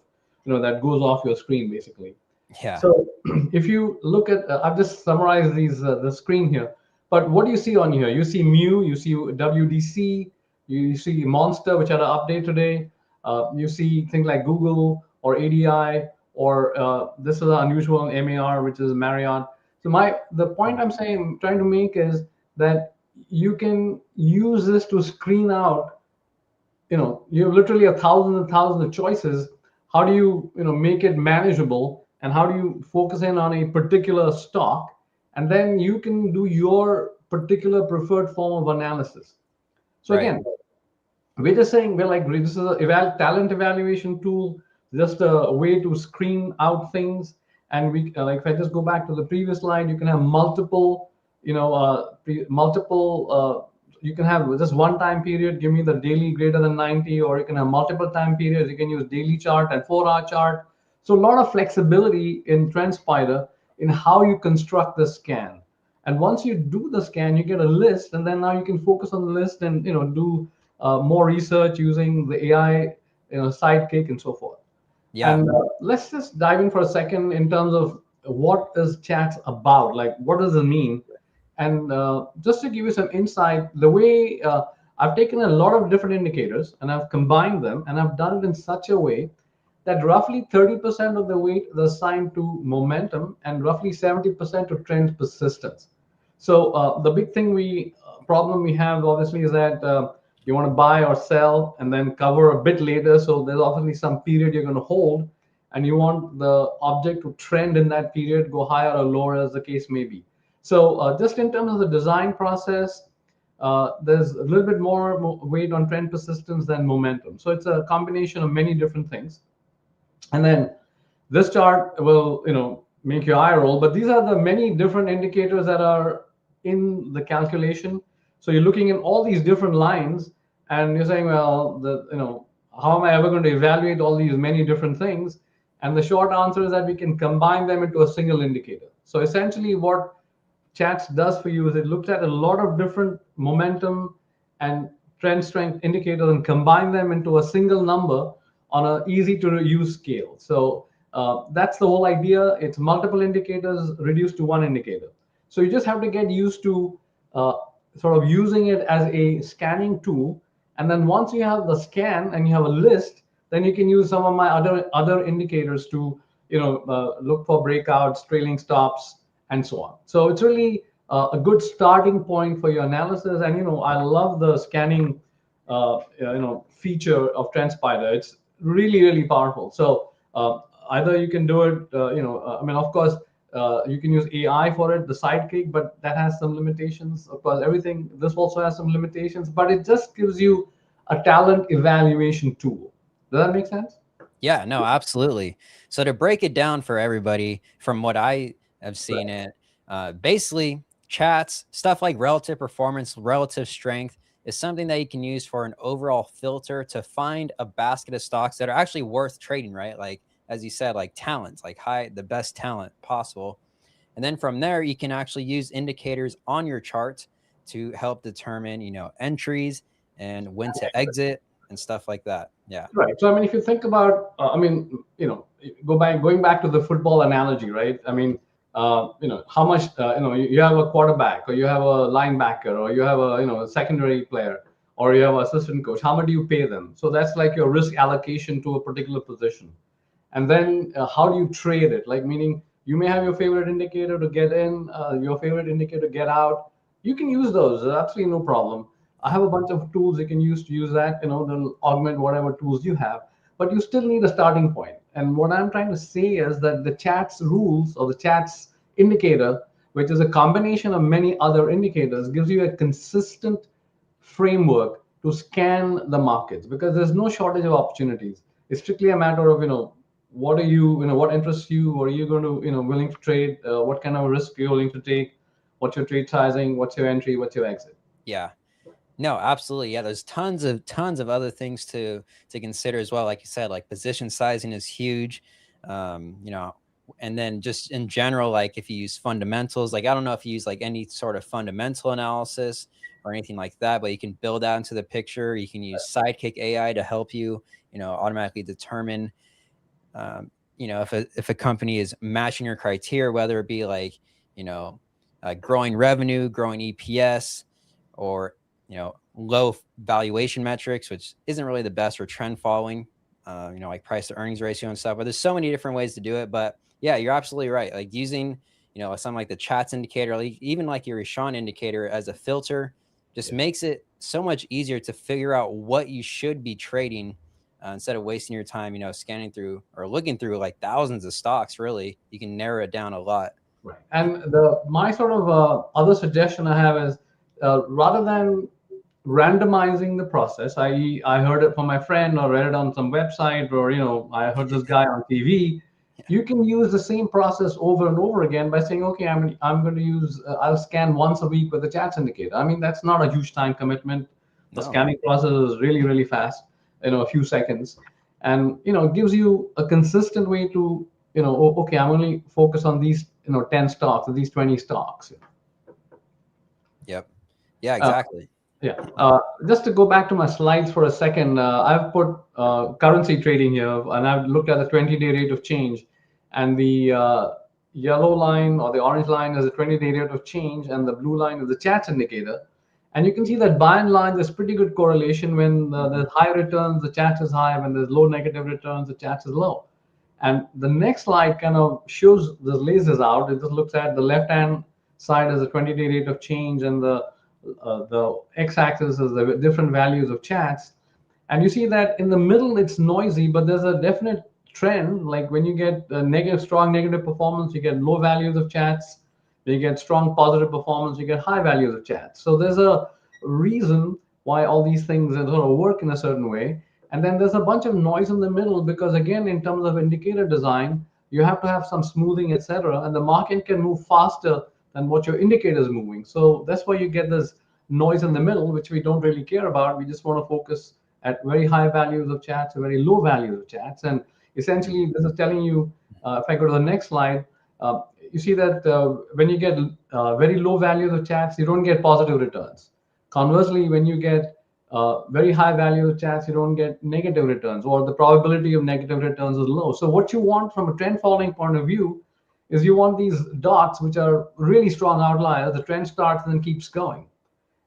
that goes off your screen basically. Yeah. So if you look at, I've just summarized the screen here. But what do you see on here? You see Mu, you see WDC, you see Monster, which had an update today. You see things like Google or ADI, or this is unusual in MAR, which is Marriott. So the point trying to make is that you can use this to screen out, you have literally a thousand and thousands of choices. How do you make it manageable, and how do you focus in on a particular stock, and then you can do your particular preferred form of analysis. So Right. again, we're just saying, we're like, this is a talent evaluation tool, just a way to screen out things. And we like, if I just go back to the previous slide, you can have multiple, you can have just one time period, give me the daily greater than 90, or you can have multiple time periods. You can use daily chart and 4-hour chart. So a lot of flexibility in TrendSpider in how you construct the scan. And once you do the scan, you get a list, and then now you can focus on the list and do more research using the AI, sidekick and so forth. Yeah. And let's just dive in for a second in terms of what is chats about. Like, what does it mean? And just to give you some insight, the way I've taken a lot of different indicators and I've combined them, and I've done it in such a way that roughly 30% of the weight is assigned to momentum and roughly 70% to trend persistence. So the big problem we have obviously is that you want to buy or sell and then cover a bit later. So there's obviously some period you're going to hold, and you want the object to trend in that period, go higher or lower as the case may be. So just in terms of the design process, there's a little bit more weight on trend persistence than momentum. So it's a combination of many different things. And then this chart will make your eye roll, but these are the many different indicators that are in the calculation. So you're looking at all these different lines, and you're saying, well, how am I ever going to evaluate all these many different things? And the short answer is that we can combine them into a single indicator. So essentially what chats does for you is it looks at a lot of different momentum and trend strength indicators and combine them into a single number on an easy to use scale. So that's the whole idea. It's multiple indicators reduced to one indicator. So you just have to get used to sort of using it as a scanning tool. And then once you have the scan and you have a list, then you can use some of my other indicators to look for breakouts, trailing stops, and so on. So it's really a good starting point for your analysis. And I love the scanning feature of TrendSpider. It's really, really powerful. So either you can do it, of course, you can use AI for it, the sidekick, but that has some limitations. Of course, this also has some limitations, but it just gives you a talent evaluation tool. Does that make sense? Yeah, no, absolutely. So to break it down for everybody, from what I have seen it, basically chats, stuff like relative performance, relative strength is something that you can use for an overall filter to find a basket of stocks that are actually worth trading, right? Like, as you said, like talents, like the best talent possible. And then from there, you can actually use indicators on your chart to help determine, entries and when to exit and stuff like that. Yeah. Right. So, if you think about, going back to the football analogy, right? How much, you have a quarterback, or you have a linebacker, or you have a secondary player, or you have an assistant coach. How much do you pay them? So that's like your risk allocation to a particular position. And then how do you trade it? Like, meaning you may have your favorite indicator to get in, your favorite indicator to get out. You can use those. There's absolutely no problem. I have a bunch of tools you can use that. They'll augment whatever tools you have, but you still need a starting point. And what I'm trying to say is that the chats rules, or the chats indicator, which is a combination of many other indicators, gives you a consistent framework to scan the markets, because there's no shortage of opportunities. It's strictly a matter of what are what interests you, what are you going to willing to trade, what kind of risk you're willing to take, what's your trade sizing, what's your entry, what's your exit. Yeah. No, absolutely. Yeah, there's tons of other things to consider as well. Like you said, like position sizing is huge. And then just in general, like if you use fundamentals, like I don't know if you use like any sort of fundamental analysis or anything like that, but you can build out into the picture. You can use Sidekick AI to help you, automatically determine, if a company is matching your criteria, whether it be like, growing revenue, growing EPS, or low valuation metrics, which isn't really the best for trend following, like price to earnings ratio and stuff. But there's so many different ways to do it. But yeah, you're absolutely right. Like using, something like the chats indicator, like even like your Ishan indicator as a filter, just makes it so much easier to figure out what you should be trading instead of wasting your time, scanning through or looking through like thousands of stocks. Really, you can narrow it down a lot. Right. And my sort of other suggestion I have is rather than randomizing the process, i.e., I heard it from my friend or read it on some website, or I heard this guy on TV. You can use the same process over and over again by saying, okay, I'm going to use I'll scan once a week with the chats indicator. I mean, that's not a huge time commitment. The No. scanning process is really, really fast, a few seconds, and it gives you a consistent way to okay, I'm only focus on these 10 stocks or these 20 stocks. Yep. Yeah, Uh, exactly. yeah. Just to go back to my slides for a second, I've put currency trading here, and I've looked at the 20-day rate of change, and the yellow line or the orange line is the 20-day rate of change, and the blue line is the chats indicator. And you can see that by and large, there's pretty good correlation. When there's high returns, the chats is high. When there's low negative returns, the chats is low. And the next slide kind of shows the lasers out. It just looks at the left-hand side as the 20-day rate of change, and the x-axis is the different values of chats. And you see that in the middle, it's noisy, but there's a definite trend. Like when you get strong negative performance, you get low values of chats. When you get strong positive performance, you get high values of chats. So there's a reason why all these things sort of work in a certain way. And then there's a bunch of noise in the middle, because again, in terms of indicator design, you have to have some smoothing, etc. And the market can move faster than what your indicator is moving. So that's why you get this noise in the middle, which we don't really care about. We just want to focus at very high values of chats or very low values of chats. And essentially, this is telling you, if I go to the next slide, you see that when you get very low values of chats, you don't get positive returns. Conversely, when you get very high value of chats, you don't get negative returns, or the probability of negative returns is low. So what you want from a trend following point of view is you want these dots, which are really strong outliers. The trend starts and then keeps going.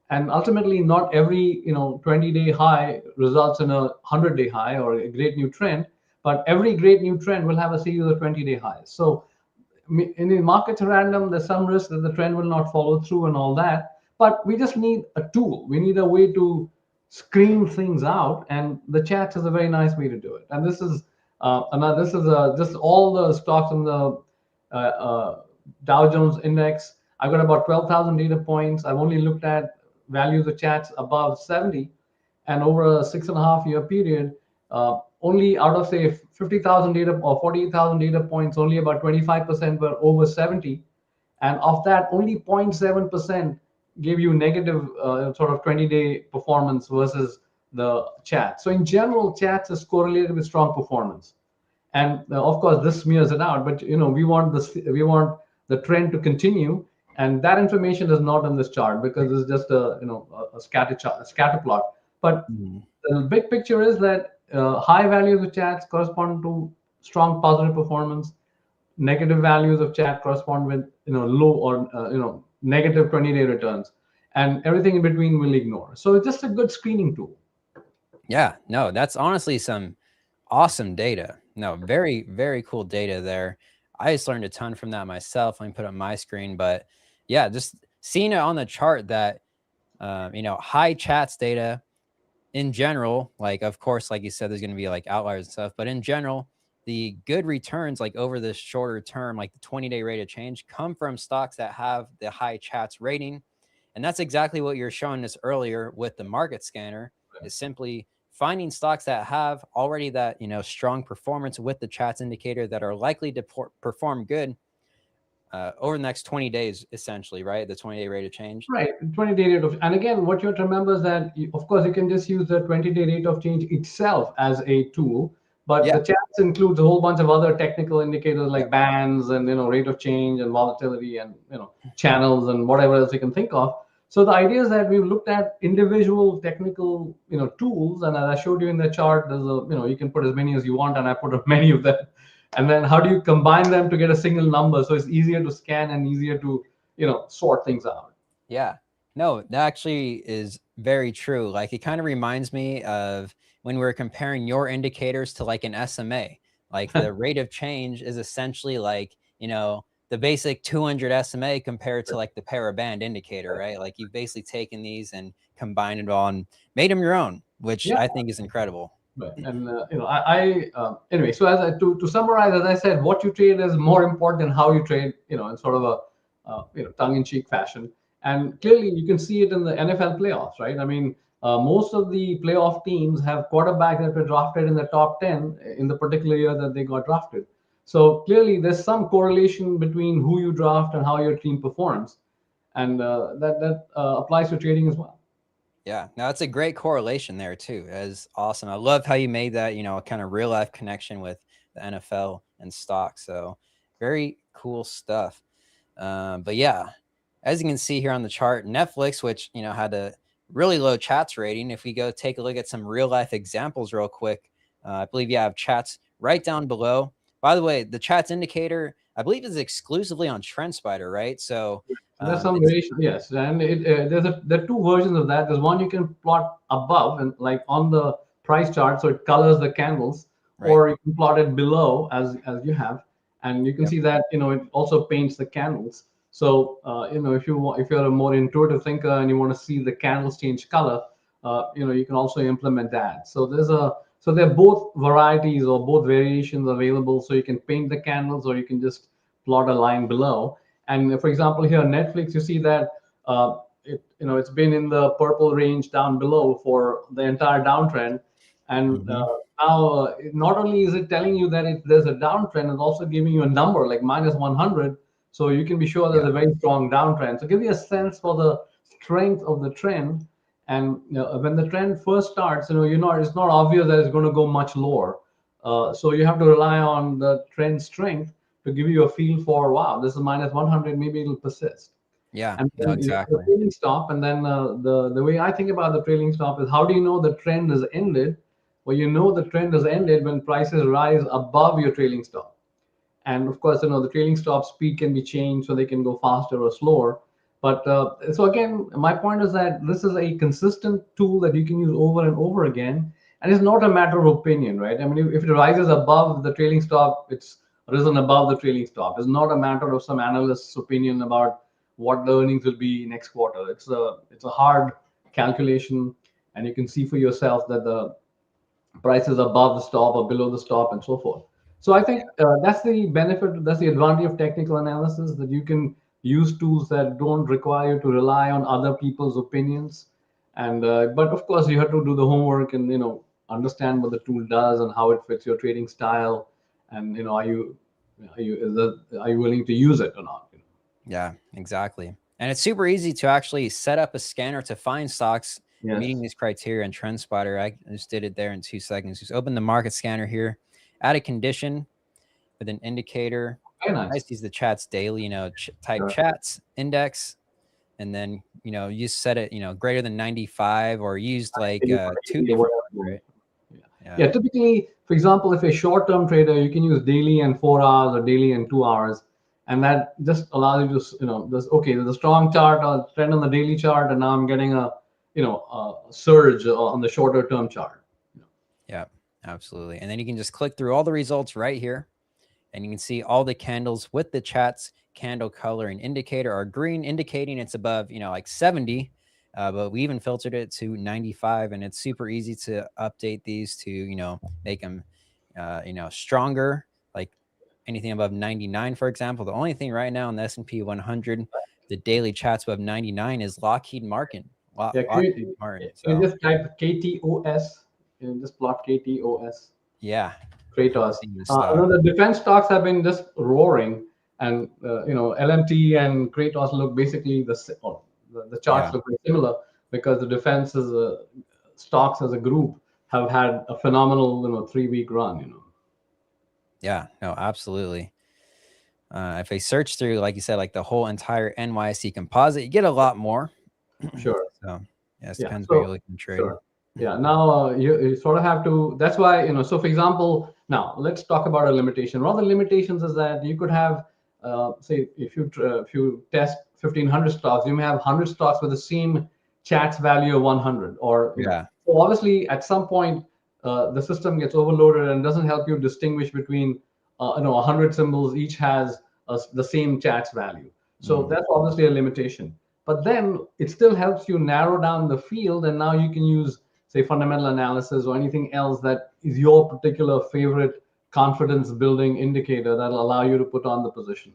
And ultimately, not every 20-day high results in a 100-day high or a great new trend, but every great new trend will have a series of 20-day highs. So in the markets random, there's some risk that the trend will not follow through and all that. But we just need a tool. We need a way to screen things out, and the chats is a very nice way to do it. And this is just all the stocks in the Dow Jones index. I've got about 12,000 data points. I've only looked at values of chats above 70, and over a 6.5-year period, only out of say 50,000 data or 48,000 data points, only about 25% were over 70, and of that, only 0.7% gave you negative sort of 20-day performance versus the chat. So in general, chats is correlated with strong performance, and of course this smears it out. But we want the trend to continue, and that information is not on this chart because it's just a scatter plot. But the big picture is that high values of chats correspond to strong positive performance. Negative values of chat correspond with low or negative 20-day returns, and everything in between we'll ignore. So it's just a good screening tool. Yeah, no, that's honestly some awesome data. No, very, very cool data there. I just learned a ton from that myself. Let me put up my screen, but yeah, just seeing it on the chart that, high chats data in general, like, of course, like you said, there's going to be like outliers and stuff, but in general, the good returns, like over the shorter term, like the 20-day rate of change, come from stocks that have the high chats rating. And that's exactly what you're showing us earlier with the market scanner, is simply finding stocks that have already that, strong performance with the chats indicator that are likely to perform good over the next 20 days, essentially, right? The 20-day rate of change. Right, 20-day rate of, and again, what you have to remember is that, of course, you can just use the 20-day rate of change itself as a tool, but the chats includes a whole bunch of other technical indicators like bands and rate of change and volatility and channels and whatever else you can think of. So the idea is that we've looked at individual technical tools, and as I showed you in the chart, there's a you can put as many as you want, and I put up many of them. And then how do you combine them to get a single number so it's easier to scan and easier to sort things out? Yeah. No, that actually is very true. Like it kind of reminds me of when we were comparing your indicators to like an SMA. Like the rate of change is essentially like, the basic 200 SMA compared to like the paraband indicator, right? Like you've basically taken these and combined it all and made them your own, which Yeah. I think is incredible. Right. And anyway, so to summarize, as I said, what you trade is more important than how you trade, in sort of a tongue-in-cheek fashion. And clearly, you can see it in the NFL playoffs, right? I mean, most of the playoff teams have quarterbacks that were drafted in the top 10 in the particular year that they got drafted. So clearly, there's some correlation between who you draft and how your team performs, and that applies to trading as well. Yeah, no, that's a great correlation there too. That's awesome. I love how you made that, kind of real life connection with the NFL and stocks. So very cool stuff. But yeah, as you can see here on the chart, Netflix, which had a really low chats rating. If we go take a look at some real life examples real quick, I believe you have chats right down below. By the way, the chats indicator, I believe, is exclusively on TrendSpider, right? So There's some it's variation, yes, and there are two versions of that. There's one you can plot above and like on the price chart, so it colors the candles, right. or you can plot it below as you have, and you can Yep. see that it also paints the candles. So if you're a more intuitive thinker and you want to see the candles change color, you can also implement that. So there are both varieties or both variations available. So you can paint the candles, or you can just plot a line below. And for example, here on Netflix, you see that it's been in the purple range down below for the entire downtrend. And Hmm. now, not only is it telling you that there's a downtrend, it's also giving you a number like minus 100. So you can be sure there's Yeah. a very strong downtrend. So give you a sense for the strength of the trend. And when the trend first starts, it's not obvious that it's going to go much lower. So you have to rely on the trend strength to give you a feel for, wow, this is minus 100, maybe it'll persist. Yeah. And No, then you have the exactly. trailing stop. And then the way I think about the trailing stop is, how do you know the trend has ended? Well, you know the trend has ended when prices rise above your trailing stop. And of course, the trailing stop speed can be changed, so they can go faster or slower. But so again, my point is that this is a consistent tool that you can use over and over again, and it's not a matter of opinion, right? I mean, if it rises above the trailing stop, it's risen above the trailing stop. It's not a matter of some analyst's opinion about what the earnings will be next quarter. It's a hard calculation, and you can see for yourself that the prices above the stop or below the stop and so forth. So I think that's the benefit, that's the advantage of technical analysis, that you can use tools that don't require you to rely on other people's opinions. And but of course, you have to do the homework and understand what the tool does and how it fits your trading style. And are you willing to use it or not? Yeah, exactly. And it's super easy to actually set up a scanner to find stocks meeting Yes. these criteria in TrendSpider. I just did it there in 2 seconds. Just open the market scanner here, add a condition with an indicator. Very I nice. just use the chats daily, type Sure. chats, index, and then, you set it, greater than 95 or used like two Or different ones, whatever. right? Yeah. Yeah. Yeah. Typically, for example, if you're a short-term trader, you can use daily and 4 hours or daily and 2 hours, and that just allows you to, this okay. There's a strong chart or trend on the daily chart, and now I'm getting a surge on the shorter-term chart. Yeah, absolutely. And then you can just click through all the results right here, and you can see all the candles with the chats candle color and indicator are green, indicating it's above, like 70. But we even filtered it to 95, and it's super easy to update these to, make them, stronger. Like anything above 99, for example. The only thing right now in the S&P 100, the daily chats above 99 is Lockheed Martin. Yeah. Lockheed Martin. Can you So just type KTOS? Just plot KTOS. yeah, Kratos. seeing the stock. The defense stocks have been just roaring, and LMT and Kratos look basically the charts Yeah. look very similar, because the defense as stocks as a group have had a phenomenal 3 week run. Yeah, no, absolutely. If I search through, like you said, like the whole entire NYC composite, you get a lot more. Sure. So, yeah, it Yeah. depends what you're So looking to trade. sure. Yeah. Now you sort of have to. That's why So for example, now let's talk about a limitation. One of the limitations is that you could have, say, if you test 1,500 stocks, you may have 100 stocks with the same chats value of 100, or Yeah. so obviously at some point the system gets overloaded and doesn't help you distinguish between 100 symbols each has the same chats value. So that's obviously a limitation. But then it still helps you narrow down the field, and now you can use, say, fundamental analysis or anything else that is your particular favorite confidence building indicator that'll allow you to put on the position.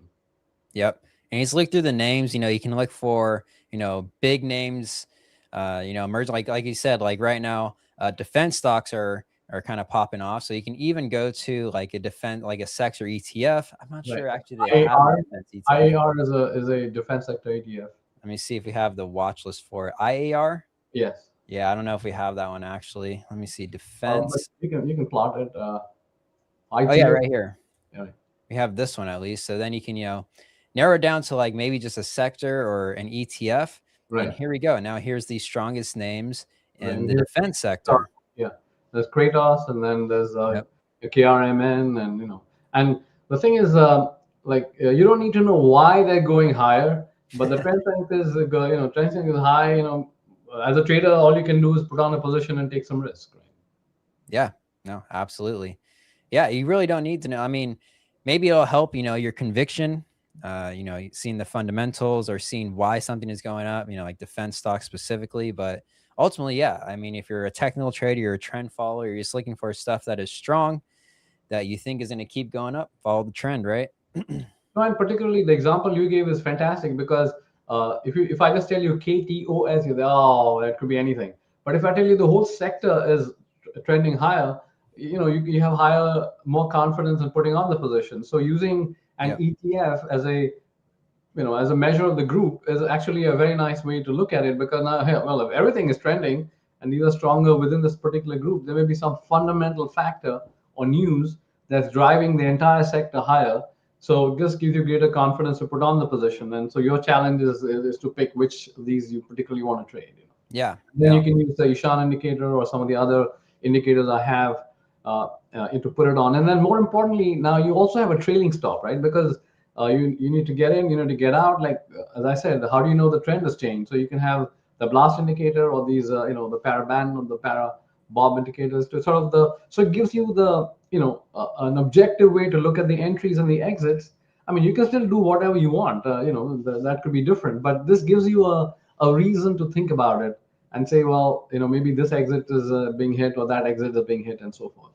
Yep. And you just look through the names, you can look for, big names, emerge like you said, like right now, defense stocks are kind of popping off. So you can even go to like a defense, like a sector ETF. I'm not Right. sure actually they have a IAR, defense ETF. IAR is a defense sector ETF. Let me see if we have the watch list for it. IAR. Yes. Yeah, I don't know if we have that one actually. Let me see. But Defense. you can plot it. Oh yeah, ITF. right here. Yeah. We have this one at least. So then you can, narrow it down to like maybe just a sector or an ETF. And Right. here we go. Now here's the strongest names Right. in And the here's defense sector. yeah. There's Kratos, and then there's Yep. KRMN, and and the thing is, you don't need to know why they're going higher, but the trend strength is trend strength is high. As a trader, all you can do is put on a position and take some risk. Right? Yeah. No, absolutely. Yeah, you really don't need to know. I mean, maybe it'll help, your conviction, seeing the fundamentals or seeing why something is going up, like defense stocks specifically. But ultimately, yeah, I mean, if you're a technical trader, you're a trend follower, you're just looking for stuff that is strong, that you think is going to keep going up, follow the trend, right? No, and particularly the example you gave is fantastic because if I just tell you KTOS, you say, oh, that could be anything. But if I tell you the whole sector is trending higher, you have more confidence in putting on the position. So using an Yep. ETF as a measure of the group is actually a very nice way to look at it, because now, hey, well, if everything is trending and these are stronger within this particular group, there may be some fundamental factor or news that's driving the entire sector higher. So it just gives you greater confidence to put on the position. And so your challenge is to pick which of these you particularly want to trade. Yeah. Then you can use the Ishan indicator or some of the other indicators I have to put it on. And then more importantly, now you also have a trailing stop, right? Because you need to get in, you need to get out. Like as I said, how do you know the trend has changed? So you can have the blast indicator or these, the para band or the para bob indicators to sort of so it gives you the, an objective way to look at the entries and the exits. I mean, you can still do whatever you want, that could be different, but this gives you a reason to think about it and say, well, maybe this exit is being hit or that exit is being hit and so forth.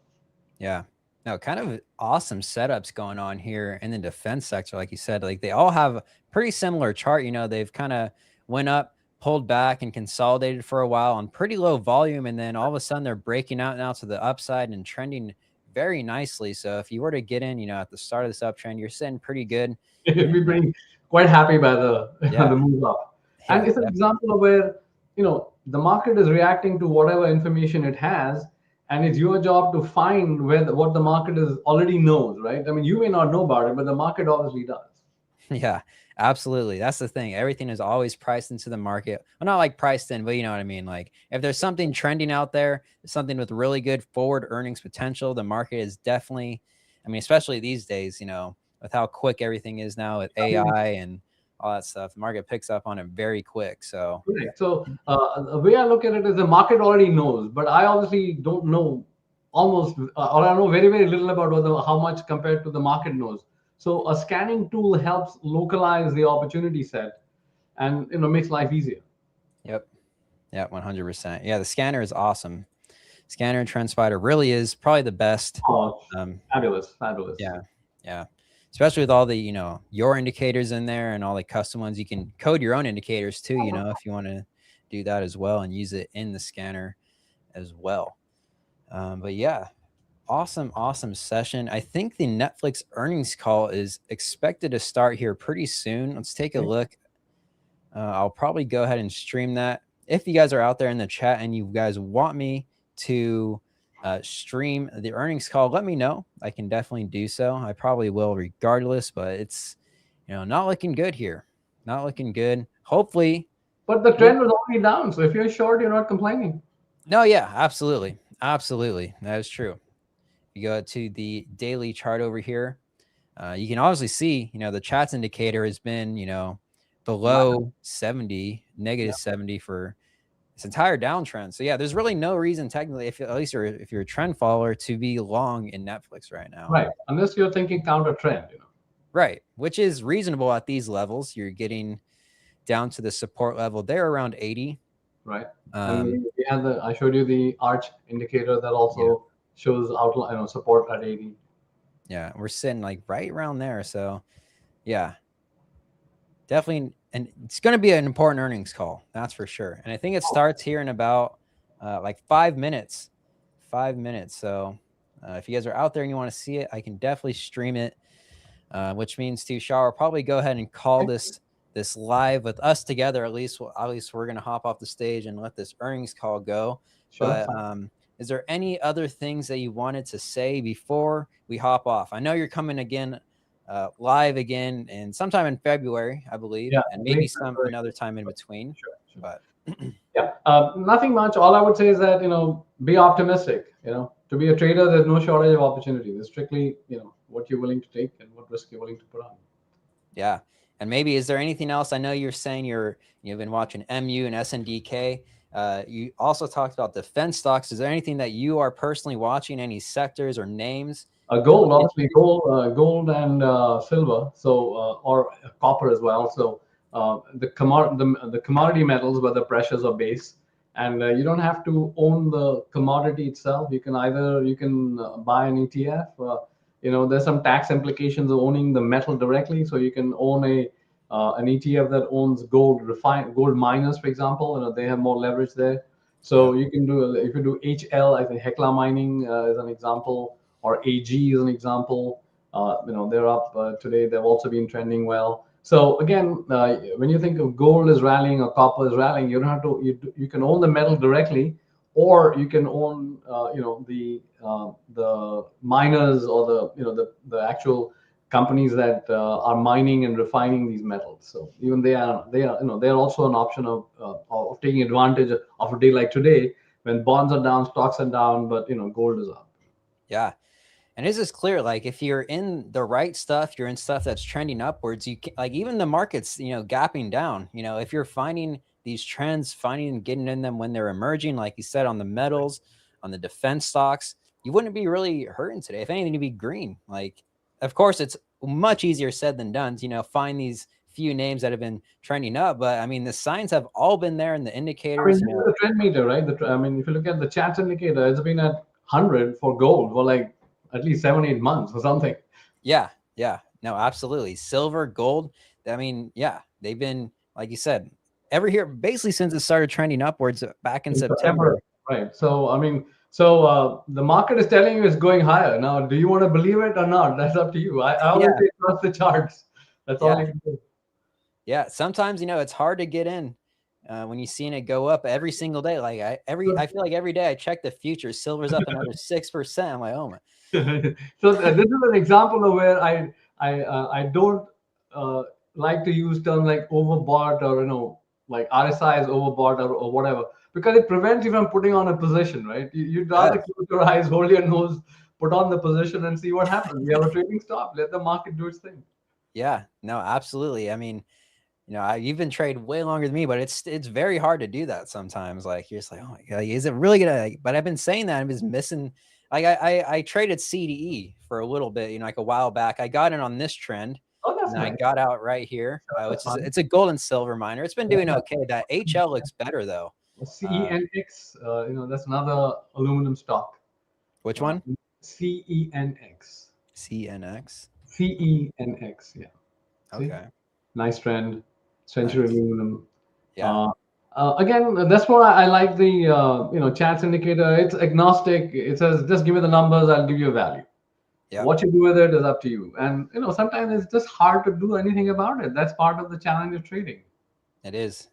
Yeah. No, kind of awesome setups going on here in the defense sector. Like you said, like they all have a pretty similar chart. They've kind of went up, pulled back, and consolidated for a while on pretty low volume. And then all of a sudden they're breaking out now to the upside and trending very nicely. So if you were to get in, at the start of this uptrend, you're sitting pretty good. You'd be pretty quite happy by the Yeah. the move up. And Yeah, it's an example of where, the market is reacting to whatever information it has, and it's your job to find what the market is already knows, right? I mean, you may not know about it, but the market obviously does. Yeah, absolutely. That's the thing. Everything is always priced into the market. Well, not like priced in, but you know what I mean? Like if there's something trending out there, something with really good forward earnings potential, the market is definitely, I mean, especially these days, with how quick everything is now with AI and all that stuff, the market picks up on it very quick. So, Correct. So the way I look at it is the market already knows, but I obviously don't know or I know very, very little about how much compared to the market knows. So a scanning tool helps localize the opportunity set, and makes life easier. yep. Yeah, 100%. Yeah, the scanner is awesome. Scanner and TrendSpider really is probably the best. Oh, Um, fabulous, fabulous. yeah, yeah. Especially with all the, your indicators in there and all the custom ones. You can code your own indicators too, if you want to do that as well and use it in the scanner as well. But yeah, awesome session. I think the Netflix earnings call is expected to start here pretty soon. Let's take a look. I'll probably go ahead and stream that. If you guys are out there in the chat and you guys want me to stream the earnings call, let me know. I can definitely do so. I probably will regardless, but it's, not looking good here. Not looking good. Hopefully. But the trend was already down, so if you're short, you're not complaining. No, yeah, absolutely. Absolutely. That is true. You go to the daily chart over here. You can obviously see, the chats indicator has been, below 70, negative 70 for this entire downtrend. So yeah, there's really no reason technically, if at least if you're a trend follower, to be long in Netflix right now. Right. Unless you're thinking counter trend, Right, which is reasonable at these levels. You're getting down to the support level there around 80. Right. And we had I showed you the arch indicator that also shows outline, support at 80. Yeah, we're sitting like right around there. So yeah, definitely. And it's going to be an important earnings call. That's for sure. And I think it starts here in about like 5 minutes. 5 minutes. So if you guys are out there and you want to see it, I can definitely stream it, which means Tushar will probably go ahead and call this live with us together. At least we're going to hop off the stage and let this earnings call go. Sure. But is there any other things that you wanted to say before we hop off? I know you're coming again live again and sometime in February, I believe, and maybe another time in between. Sure. But yeah, nothing much. All I would say is that be optimistic. To be a trader, there's no shortage of opportunity. There's strictly what you're willing to take and what risk you're willing to put on. Yeah, and maybe is there anything else? I know you're saying you've been watching MU and SNDK. You also talked about defense stocks. Is there anything that you are personally watching? Any sectors or names? Gold, obviously, gold and silver. So or copper as well. So the commodity metals, whether precious or base, and you don't have to own the commodity itself. You can buy an ETF. There's some tax implications of owning the metal directly. So you can own an ETF that owns gold miners, for example. They have more leverage there. So you can do, if you do HL, I think Hecla Mining is an example, or AG is an example. They're up today. They've also been trending well. So again, when you think of gold is rallying or copper is rallying, you don't have to. You can own the metal directly, or you can own the miners or the actual companies that are mining and refining these metals. So even they're also an option of taking advantage of a day like today when bonds are down, stocks are down, but gold is up. Yeah. And is this clear? Like if you're in the right stuff, you're in stuff that's trending upwards. You can, like even the market's gapping down. If you're finding these trends, finding and getting in them when they're emerging, like you said, on the metals, on the defense stocks, you wouldn't be really hurting today. If anything, you'd be green. Like, of course, it's much easier said than done. Find these few names that have been trending up, but I mean the signs have all been there in the indicators. The trend meter, right? If you look at the chart indicator, it's been at 100 for gold for like at least 7-8 months or something. Yeah, no, absolutely. Silver, gold. I mean, yeah, they've been, like you said, every year basically since it started trending upwards back in September. Right. So the market is telling you it's going higher. Now, do you want to believe it or not? That's up to you. I always say trust the charts. That's all you can do. Yeah, sometimes it's hard to get in when you're seeing it go up every single day. Like I feel like every day I check the futures, silver's up another 6%. I'm like, oh my. So this is an example of where I don't like to use terms like overbought or like RSI is overbought or whatever, because it prevents you from putting on a position, right? You'd rather close your eyes, hold your nose, put on the position, and see what happens. We have a trading stop. Let the market do its thing. Yeah, no, absolutely. I mean, you've been trading way longer than me, but it's very hard to do that sometimes. Like you're just like, oh my god, is it really gonna? But I've been saying that I'm just missing. Like I traded CDE for a little bit, like a while back. I got in on this trend. Oh, that's and nice. I got out right here, which is it's a gold and silver miner. It's been doing okay. That HL looks better though. CENX, that's another aluminum stock. Which one? CENX. CNX. CENX, yeah. Okay. See? Nice trend. Century Aluminum. Yeah. Again, that's what I like the chance indicator. It's agnostic. It says just give me the numbers, I'll give you a value. Yeah. What you do with it is up to you. And sometimes it's just hard to do anything about it. That's part of the challenge of trading. It is.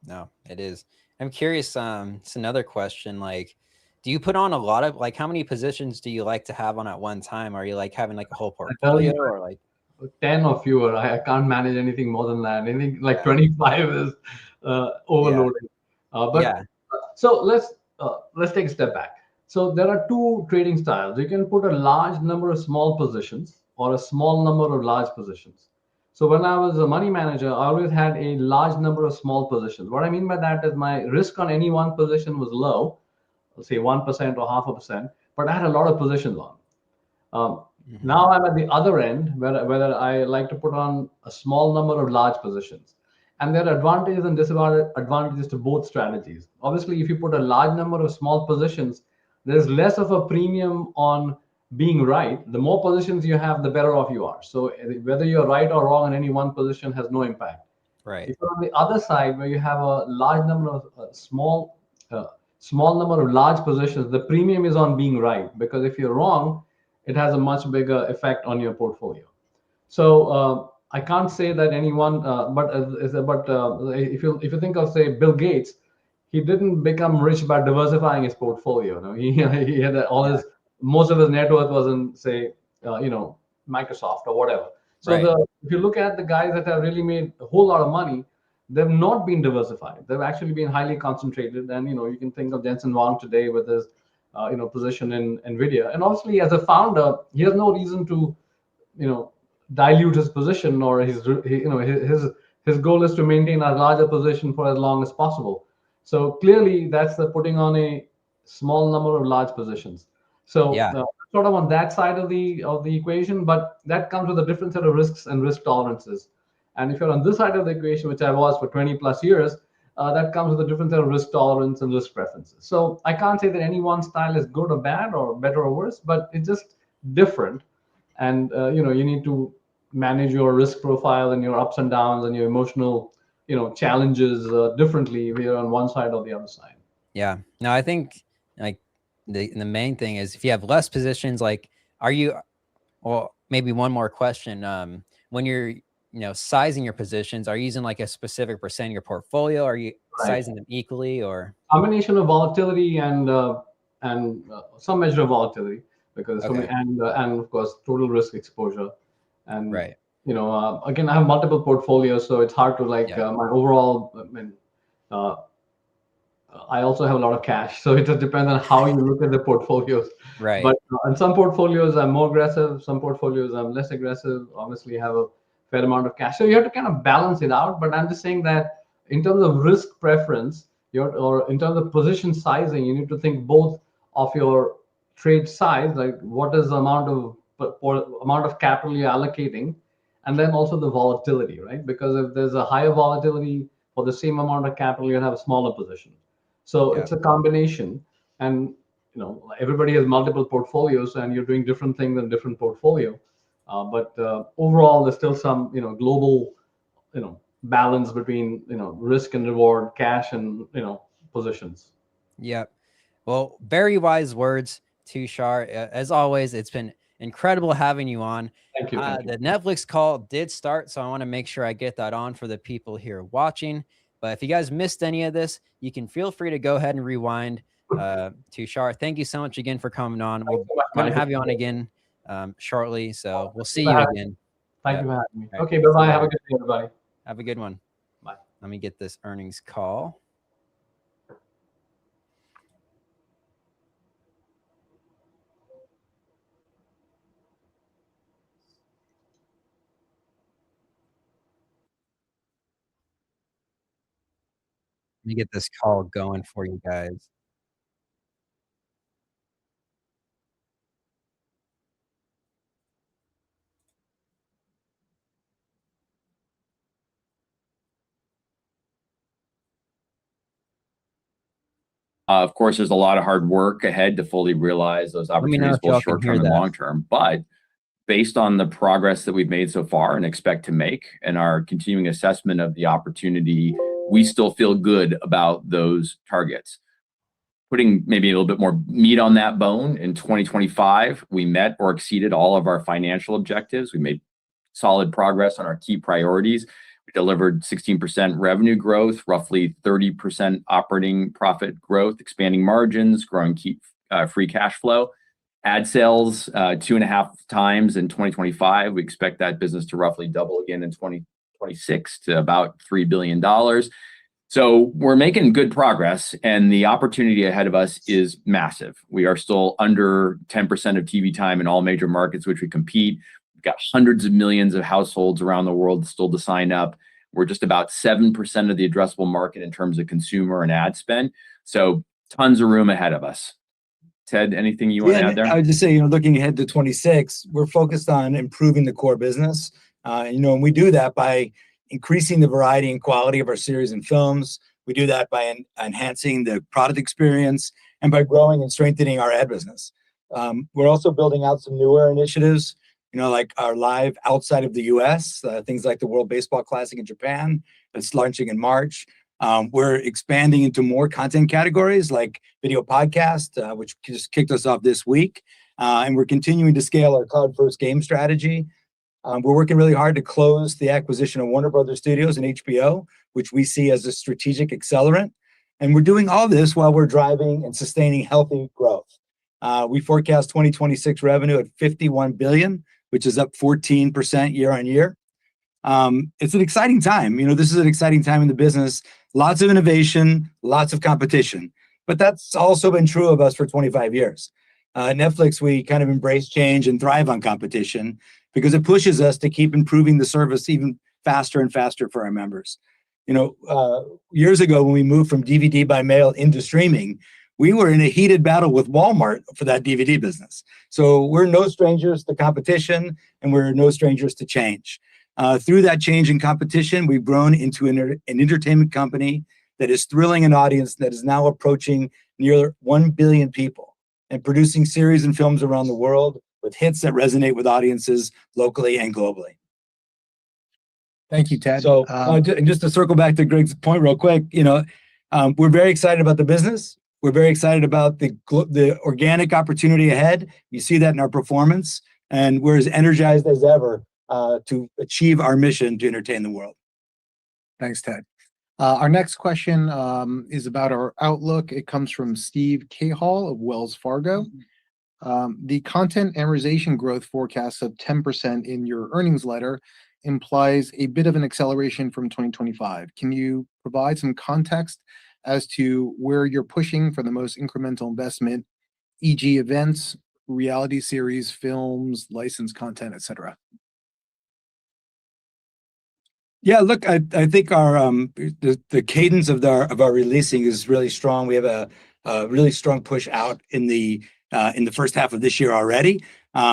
No, it is. I'm curious. It's another question. Like, do you put on a lot of how many positions do you like to have on at one time? Are you like having like a whole portfolio or like 10 or fewer? I can't manage anything more than that. Anything like 25 is overloading. So let's take a step back. So there are two trading styles. You can put a large number of small positions or a small number of large positions. So when I was a money manager, I always had a large number of small positions. What I mean by that is my risk on any one position was low, let's say 1% or 0.5%, but I had a lot of positions on. Mhm. Now I'm at the other end where I like to put on a small number of large positions. And there are advantages and disadvantages to both strategies. Obviously, if you put a large number of small positions, there's less of a premium on being right. The more positions you have, the better off you are. So whether you're right or wrong in any one position has no impact. Right. If you're on the other side where you have a large number of uh, small number of large positions, the premium is on being right, because if you're wrong, it has a much bigger effect on your portfolio. So I can't say that anyone, but if you think of, say, Bill Gates, he didn't become rich by diversifying his portfolio. No? He had all Yeah. his most of his net worth was in, say, Microsoft or whatever. So Right. if you look at the guys that have really made a whole lot of money, they've not been diversified. They've actually been highly concentrated. And you can think of Jensen Huang today with his position in Nvidia. And obviously, as a founder, he has no reason to dilute his position, or his goal is to maintain a larger position for as long as possible. So clearly that's the putting on a small number of large positions. So Yeah. sort of on that side of the equation, but that comes with a different set of risks and risk tolerances. And if you're on this side of the equation, which I was for 20 plus years, that comes with a different set of risk tolerance and risk preferences. So I can't say that any one style is good or bad or better or worse, but it's just different. And you need to manage your risk profile and your ups and downs and your emotional challenges differently if you're on one side or the other side. Yeah. No, I think like the main thing is if you have less positions, like are you well, maybe one more question. When you're, sizing your positions, are you using like a specific percent of your portfolio? Are you Right. sizing them equally or? Combination of volatility and some measure of volatility, because so many, Okay. and of course total risk exposure. And Right. again, I have multiple portfolios, so it's hard to like Yeah. my overall. I mean, uh, I also have a lot of cash, so it just depends on how you look at the portfolios. Right. But in some portfolios, I'm more aggressive. Some portfolios, I'm less aggressive. Obviously, have a fair amount of cash, so you have to kind of balance it out. But I'm just saying that in terms of risk preference, or in terms of position sizing, you need to think both of your trade size, like what is the amount of capital you're allocating, and then also the volatility, right? Because if there's a higher volatility for the same amount of capital, you have a smaller position. So Yeah. it's a combination, and everybody has multiple portfolios, and you're doing different things in different portfolio. But overall, there's still some global balance between risk and reward, cash and positions. Yep. Well, very wise words, Tushar. As always, it's been incredible having you on. Thank you, thank you. The Netflix call did start, so I want to make sure I get that on for the people here watching. But if you guys missed any of this, you can feel free to go ahead and rewind. Tushar, thank you so much again for coming on. Thanks We're so much, going to Mike. have you on again shortly, so we'll see For you having- again. Thank you Yep. for having me. All right. Okay, bye See bye. you Have a later. good day, everybody. Have a good one. Bye. Let me get this earnings call. Let me get this call going for you guys. Of course, there's a lot of hard work ahead to fully realize those Let me know opportunities, if both y'all can short term hear and that. long term. But based on the progress that we've made so far and expect to make, and our continuing assessment of the opportunity, we still feel good about those targets. Putting maybe a little bit more meat on that bone, in 2025, we met or exceeded all of our financial objectives. We made solid progress on our key priorities. We delivered 16% revenue growth, roughly 30% operating profit growth, expanding margins, growing free cash flow. Ad sales 2.5 times in 2025. We expect that business to roughly double again in 2026 to about $3 billion. So we're making good progress, and the opportunity ahead of us is massive. We are still under 10% of TV time in all major markets which we compete. We've got hundreds of millions of households around the world still to sign up. We're just about 7% of the addressable market in terms of consumer and ad spend. So tons of room ahead of us. Ted, anything you want to add there? I would just say, looking ahead to 26, we're focused on improving the core business. And we do that by increasing the variety and quality of our series and films. We do that by enhancing the product experience and by growing and strengthening our ad business. We're also building out some newer initiatives, like our live outside of the US, things like the World Baseball Classic in Japan that's launching in March. We're expanding into more content categories like video podcast, which just kicked us off this week. And we're continuing to scale our cloud-first game strategy. We're working really hard to close the acquisition of Warner Brothers Studios and HBO, which we see as a strategic accelerant. And we're doing all this while we're driving and sustaining healthy growth. We forecast 2026 revenue at $51 billion, which is up 14% year on year. It's an exciting time. This is an exciting time in the business. Lots of innovation, lots of competition. But that's also been true of us for 25 years. At Netflix, we kind of embrace change and thrive on competition because it pushes us to keep improving the service even faster and faster for our members. Years ago, when we moved from DVD by mail into streaming, we were in a heated battle with Walmart for that DVD business. So we're no strangers to competition, and we're no strangers to change. Through that change in competition, we've grown into an entertainment company that is thrilling an audience that is now approaching near 1 billion people and producing series and films around the world with hits that resonate with audiences locally and globally. Thank you, Ted. So just to circle back to Greg's point real quick, we're very excited about the business. We're very excited about the organic opportunity ahead. You see that in our performance, and we're as energized as ever to achieve our mission to entertain the world. Thanks, Ted. Our next question is about our outlook. It comes from Steve Cahall of Wells Fargo. The content amortization growth forecast of 10% in your earnings letter implies a bit of an acceleration from 2025. Can you provide some context as to where you're pushing for the most incremental investment, e.g. events, reality series, films, licensed content, et cetera? Yeah, look, I think our the cadence of our releasing is really strong. We have a really strong push out in the first half of this year already,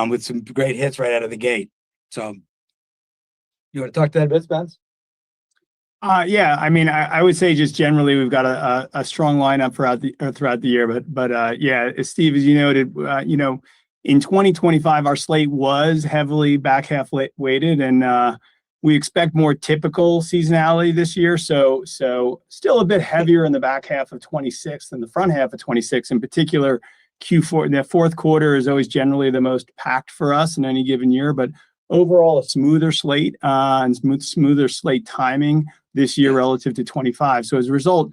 with some great hits right out of the gate. So, you want to talk to that a bit, Spence? Yeah, I mean, I would say just generally we've got a strong lineup throughout the year, but yeah, as Steve, as you noted, in 2025 our slate was heavily back half weighted, and we expect more typical seasonality this year. So still a bit heavier in the back half of 26 than the front half of 26. In particular, Q4, the fourth quarter is always generally the most packed for us in any given year, but overall a smoother slate and smoother slate timing this year relative to 25. So as a result,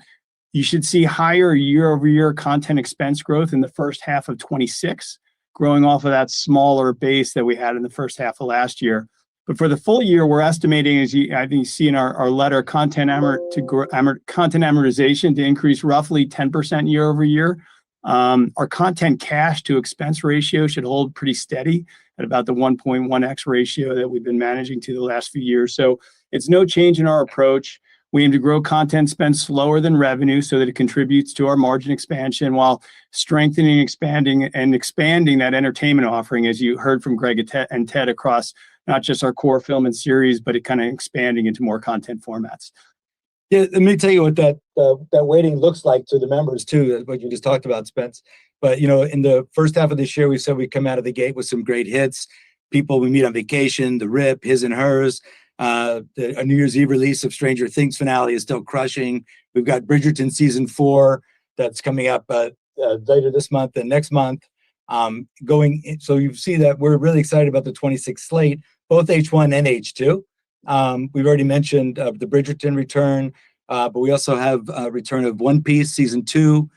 you should see higher year-over-year content expense growth in the first half of 26, growing off of that smaller base that we had in the first half of last year. But for the full year, we're estimating, I think you see in our letter, content amortization to increase roughly 10% year over year. Our content cash to expense ratio should hold pretty steady at about the 1.1x ratio that we've been managing to the last few years. So it's no change in our approach. We aim to grow content spend slower than revenue so that it contributes to our margin expansion while strengthening, expanding that entertainment offering, as you heard from Greg and Ted, across not just our core film and series, but it kind of expanding into more content formats. Yeah, let me tell you what that weighting looks like to the members too, what you just talked about, Spence. But in the first half of this year, we said we come out of the gate with some great hits. People We Meet on Vacation, The Rip, His and Hers. A New Year's Eve release of Stranger Things finale is still crushing. We've got Bridgerton season 4 that's coming up later this month and next month. So you see that we're really excited about the 26 slate, both H1 and H2. We've already mentioned the Bridgerton return, but we also have a return of One Piece season 2,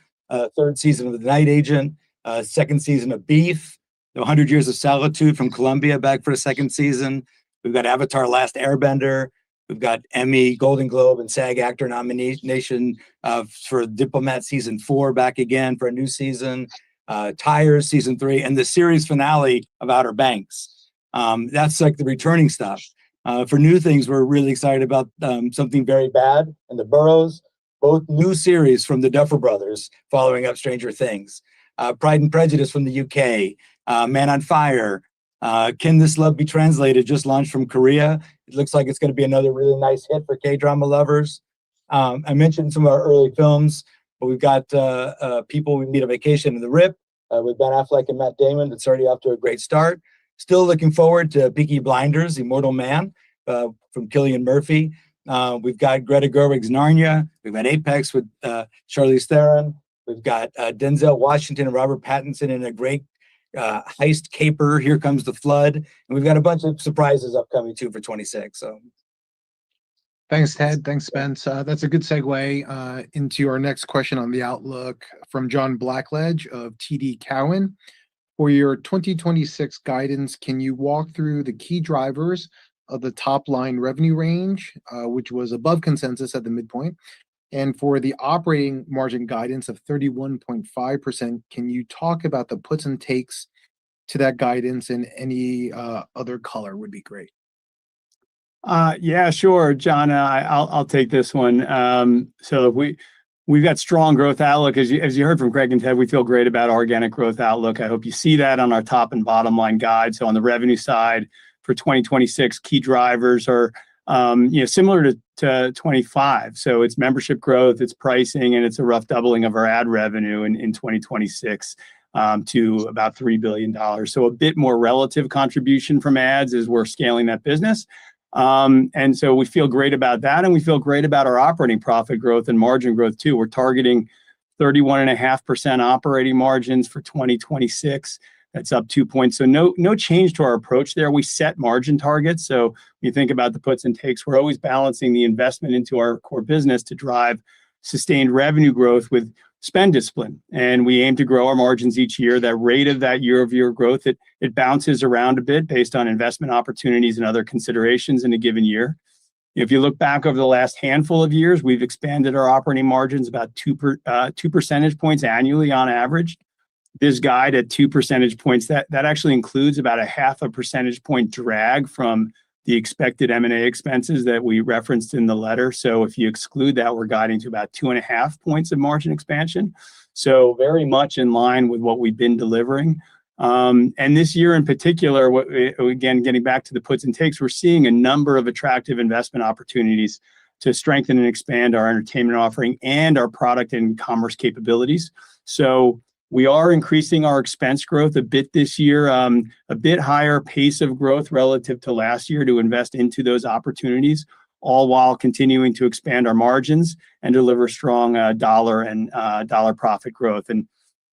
third season of The Night Agent, second season of Beef, 100 Years of Solitude from Colombia back for a second season. We've got Avatar: Last Airbender. We've got Emmy, Golden Globe, and SAG actor nomination for Diplomat season 4 back again for a new season. Tires season 3, and the series finale of Outer Banks. That's like the returning stuff. For new things, we're really excited about Something Very Bad and The Burrows, both new series from the Duffer Brothers following up Stranger Things. Pride and Prejudice from the UK, Man on Fire, Can This Love Be Translated, just launched from Korea. It looks like it's going to be another really nice hit for K-drama lovers. I mentioned some of our early films, but we've got People We Meet on Vacation in the Rip with Ben Affleck and Matt Damon. It's already off to a great start. Still looking forward to Peaky Blinders, Immortal Man from Cillian Murphy. We've got Greta Gerwig's Narnia. We've got Apex with Charlize Theron. We've got Denzel Washington and Robert Pattinson in a great heist caper, Here Comes the Flood. And we've got a bunch of surprises upcoming too for 26. So Thanks, Ted. Thanks, Spence. That's a good segue into our next question on the outlook from John Blackledge of TD Cowen. For your 2026 guidance, can you walk through the key drivers of the top line revenue range, which was above consensus at the midpoint? And for the operating margin guidance of 31.5%, can you talk about the puts and takes to that guidance, and any other color would be great. Yeah, sure, John. I'll take this one. So we've got strong growth outlook. As you heard from Greg and Ted, we feel great about organic growth outlook. I hope you see that on our top and bottom line guide. So on the revenue side for 2026, key drivers are similar to 25. So it's membership growth, it's pricing, and it's a rough doubling of our ad revenue in 2026 to about $3 billion. So a bit more relative contribution from ads as we're scaling that business. And so we feel great about that, and we feel great about our operating profit growth and margin growth too. We're targeting 31.5% operating margins for 2026. That's up 2 points. So no change to our approach there. We set margin targets. So when you think about the puts and takes, we're always balancing the investment into our core business to drive sustained revenue growth with spend discipline. And we aim to grow our margins each year. That rate of that year-over-year growth, it bounces around a bit based on investment opportunities and other considerations in a given year. If you look back over the last handful of years, we've expanded our operating margins about 2 percentage points annually on average. This guide at 2 percentage points, that actually includes about a 0.5 percentage point drag from the expected M&A expenses that we referenced in the letter. So if you exclude that, we're guiding to about 2.5 points of margin expansion. So very much in line with what we've been delivering. And this year in particular, again, getting back to the puts and takes, we're seeing a number of attractive investment opportunities to strengthen and expand our entertainment offering and our product and commerce capabilities. So we are increasing our expense growth a bit this year, a bit higher pace of growth relative to last year to invest into those opportunities, all while continuing to expand our margins and deliver strong dollar profit growth. And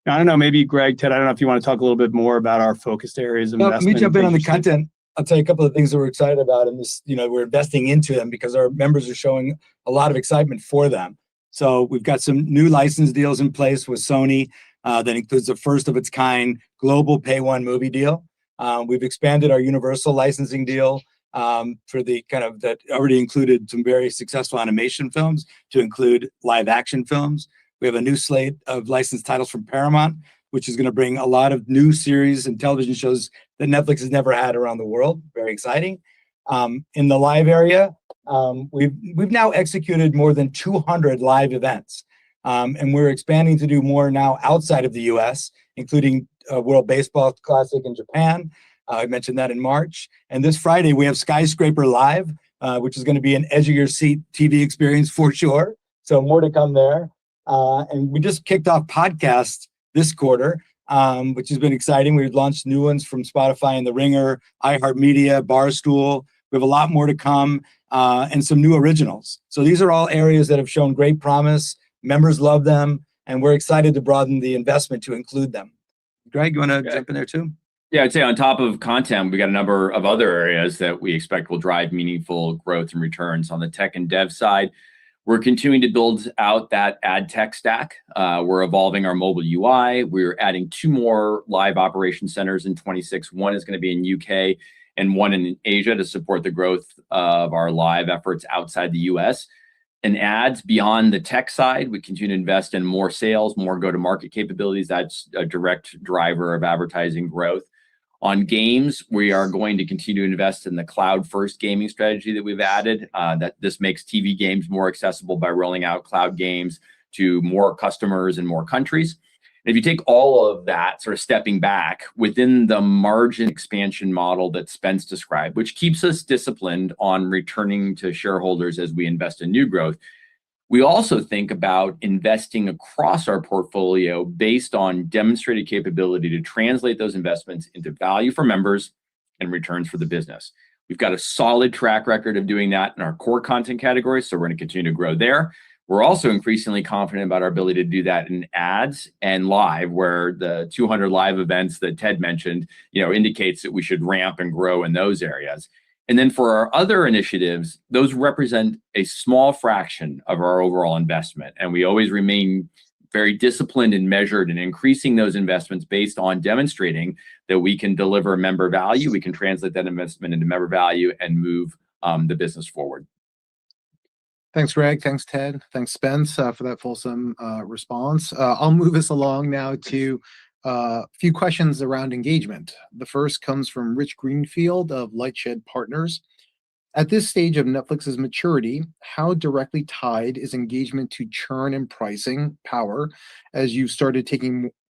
I don't know, maybe Greg, Ted, I don't know if you want to talk a little bit more about our focused areas of investment. Let me jump in on the content. I'll tell you a couple of things that we're excited about, and this, we're investing into them because our members are showing a lot of excitement for them. So we've got some new license deals in place with Sony. That includes the first of its kind global pay one movie deal. We've expanded our Universal licensing deal for the that already included some very successful animation films to include live action films. We have a new slate of licensed titles from Paramount, which is going to bring a lot of new series and television shows that Netflix has never had around the world. Very exciting. In the live area, we've now executed more than 200 live events. And we're expanding to do more now outside of the US, including World Baseball Classic in Japan. I mentioned that in March. And this Friday, we have Skyscraper Live, which is going to be an edge of your seat TV experience for sure. So more to come there. And we just kicked off podcasts this quarter, which has been exciting. We've launched new ones from Spotify and The Ringer, iHeartMedia, Barstool. We have a lot more to come, and some new originals. So these are all areas that have shown great promise. Members love them, and we're excited to broaden the investment to include them. Greg, you want to jump in there too? Yeah, I'd say on top of content, we got a number of other areas that we expect will drive meaningful growth and returns. On the tech and dev side, we're continuing to build out that ad tech stack. We're evolving our mobile UI. We're adding 2 more live operation centers in 26. One is going to be in UK and one in Asia to support the growth of our live efforts outside the US. And ads beyond the tech side, we continue to invest in more sales, more go-to-market capabilities. That's a direct driver of advertising growth. On games, we are going to continue to invest in the cloud-first gaming strategy that we've added. That this makes TV games more accessible by rolling out cloud games to more customers in more countries. And if you take all of that, sort of stepping back within the margin expansion model that Spence described, which keeps us disciplined on returning to shareholders as we invest in new growth, we also think about investing across our portfolio based on demonstrated capability to translate those investments into value for members and returns for the business. We've got a solid track record of doing that in our core content categories, so we're going to continue to grow there. We're also increasingly confident about our ability to do that in ads and live, where the 200 live events that Ted mentioned, indicates that we should ramp and grow in those areas. And then for our other initiatives, those represent a small fraction of our overall investment. And we always remain very disciplined and measured in increasing those investments based on demonstrating that we can deliver member value, we can translate that investment into member value and move the business forward. Thanks, Greg. Thanks, Ted. Thanks, Spence, for that fulsome response. I'll move us along now to a few questions around engagement. The first comes from Rich Greenfield of Lightshed Partners. At this stage of Netflix's maturity, how directly tied is engagement to churn and pricing power, as you've started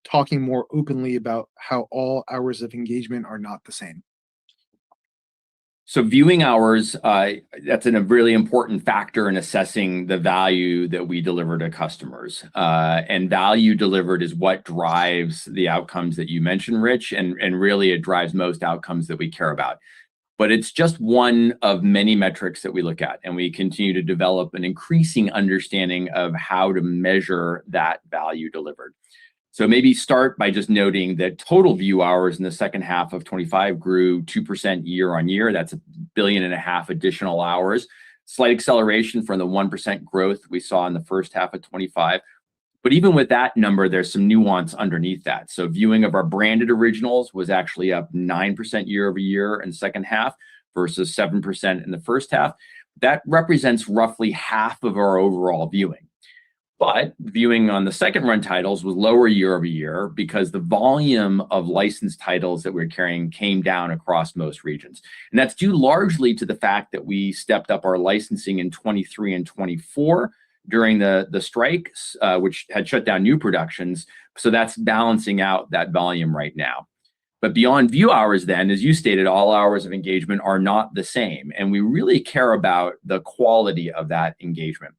talking more openly about how all hours of engagement are not the same? So viewing hours, that's a really important factor in assessing the value that we deliver to customers. And value delivered is what drives the outcomes that you mentioned, Rich, and really it drives most outcomes that we care about. But it's just one of many metrics that we look at, and we continue to develop an increasing understanding of how to measure that value delivered. So maybe start by just noting that total view hours in the second half of 25 grew 2% year on year. That's 1.5 billion additional hours. Slight acceleration from the 1% growth we saw in the first half of 25. But even with that number, there's some nuance underneath that. So viewing of our branded originals was actually up 9% year over year in the second half versus 7% in the first half. That represents roughly half of our overall viewing. But viewing on the second run titles was lower year over year because the volume of licensed titles that we're carrying came down across most regions. And that's due largely to the fact that we stepped up our licensing in 23 and 24 during the strikes, which had shut down new productions. So that's balancing out that volume right now. But beyond view hours then, as you stated, all hours of engagement are not the same. And we really care about the quality of that engagement.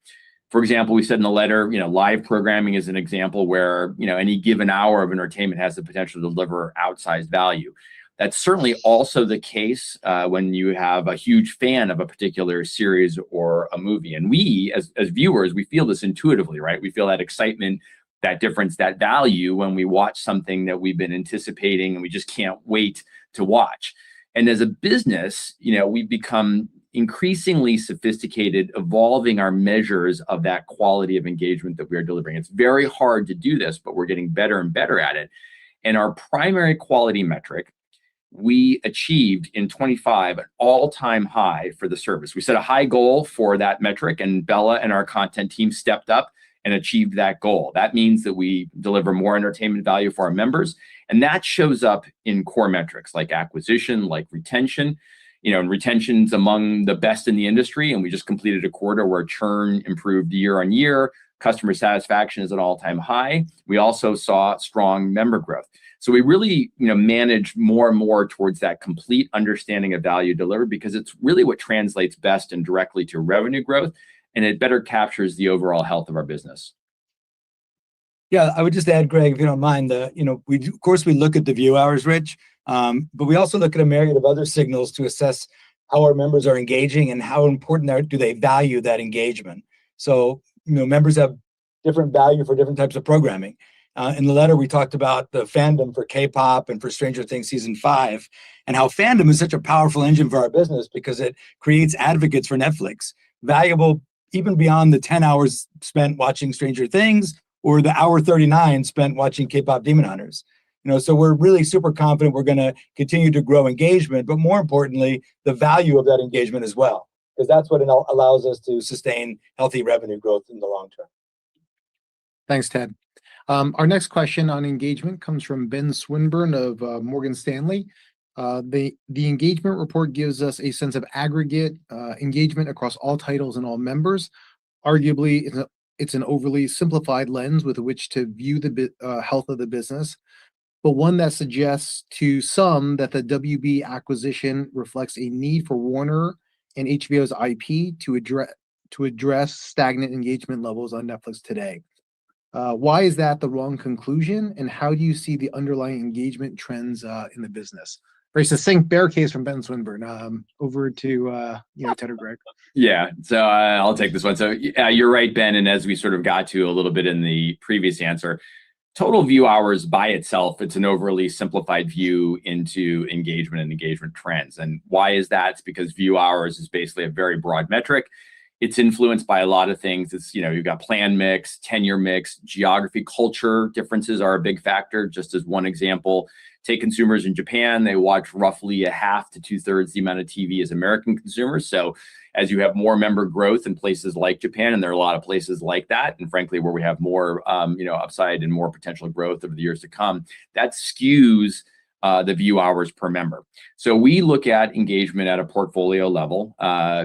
For example, we said in the letter, live programming is an example where, any given hour of entertainment has the potential to deliver outsized value. That's certainly also the case when you have a huge fan of a particular series or a movie. And we, as viewers, we feel this intuitively, right? We feel that excitement, that difference, that value when we watch something that we've been anticipating and we just can't wait to watch. And as a business, we've become increasingly sophisticated, evolving our measures of that quality of engagement that we're delivering. It's very hard to do this, but we're getting better and better at it. And our primary quality metric, we achieved in 25 an all-time high for the service. We set a high goal for that metric, and Bella and our content team stepped up and achieved that goal. That means that we deliver more entertainment value for our members, and that shows up in core metrics like acquisition, like retention. And retention's among the best in the industry, and we just completed a quarter where churn improved year on year. Customer satisfaction is at an all-time high. We also saw strong member growth. So we really, manage more and more towards that complete understanding of value delivered, because it's really what translates best and directly to revenue growth, and it better captures the overall health of our business. Yeah, I would just add, Greg, if you don't mind, of course we look at the view hours, Rich, but we also look at a myriad of other signals to assess how our members are engaging and how important do they value that engagement. So, members have different value for different types of programming. In the letter, we talked about the fandom for K-pop and for Stranger Things Season 5, and how fandom is such a powerful engine for our business because it creates advocates for Netflix, valuable even beyond the 10 hours spent watching Stranger Things or the hour 39 spent watching K-pop Demon Hunters. So we're really super confident we're going to continue to grow engagement, but more importantly, the value of that engagement as well, because that's what allows us to sustain healthy revenue growth in the long term. Thanks, Ted. Our next question on engagement comes from Ben Swinburne of Morgan Stanley. The engagement report gives us a sense of aggregate engagement across all titles and all members. Arguably, it's an overly simplified lens with which to view the health of the business, but one that suggests to some that the WB acquisition reflects a need for Warner and HBO's IP to address stagnant engagement levels on Netflix today. Why is that the wrong conclusion, and how do you see the underlying engagement trends in the business? Very succinct bear case from Ben Swinburne. Over to Ted or Greg. Yeah, so I'll take this one. So you're right, Ben, and as we sort of got to a little bit in the previous answer, total view hours by itself, it's an overly simplified view into engagement and engagement trends. And why is that? It's because view hours is basically a very broad metric. It's influenced by a lot of things. It's, you've got plan mix, tenure mix, geography, culture differences are a big factor. Just as one example, take consumers in Japan, they watch roughly a half to 2/3 the amount of TV as American consumers. So as you have more member growth in places like Japan, and there are a lot of places like that, and frankly, where we have more, upside and more potential growth over the years to come, that skews the view hours per member. So we look at engagement at a portfolio level.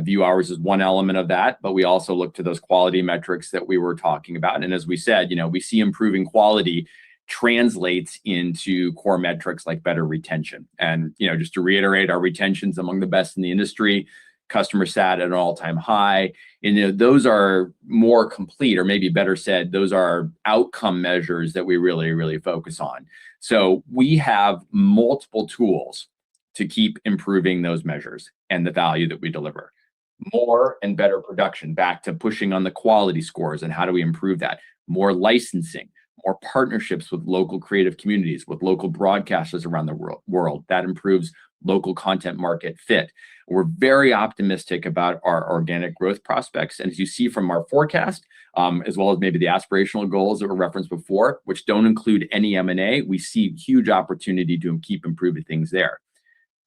View hours is one element of that, but we also look to those quality metrics that we were talking about. And as we said, we see improving quality translates into core metrics like better retention. And, just to reiterate, our retention's among the best in the industry, customer sat at an all-time high. And those are more complete, or maybe better said, those are outcome measures that we really, really focus on. So we have multiple tools to keep improving those measures and the value that we deliver. More and better production, back to pushing on the quality scores and how do we improve that? More licensing, more partnerships with local creative communities, with local broadcasters around the world. That improves local content market fit. We're very optimistic about our organic growth prospects. And as you see from our forecast, as well as maybe the aspirational goals that were referenced before, which don't include any M&A, we see huge opportunity to keep improving things there.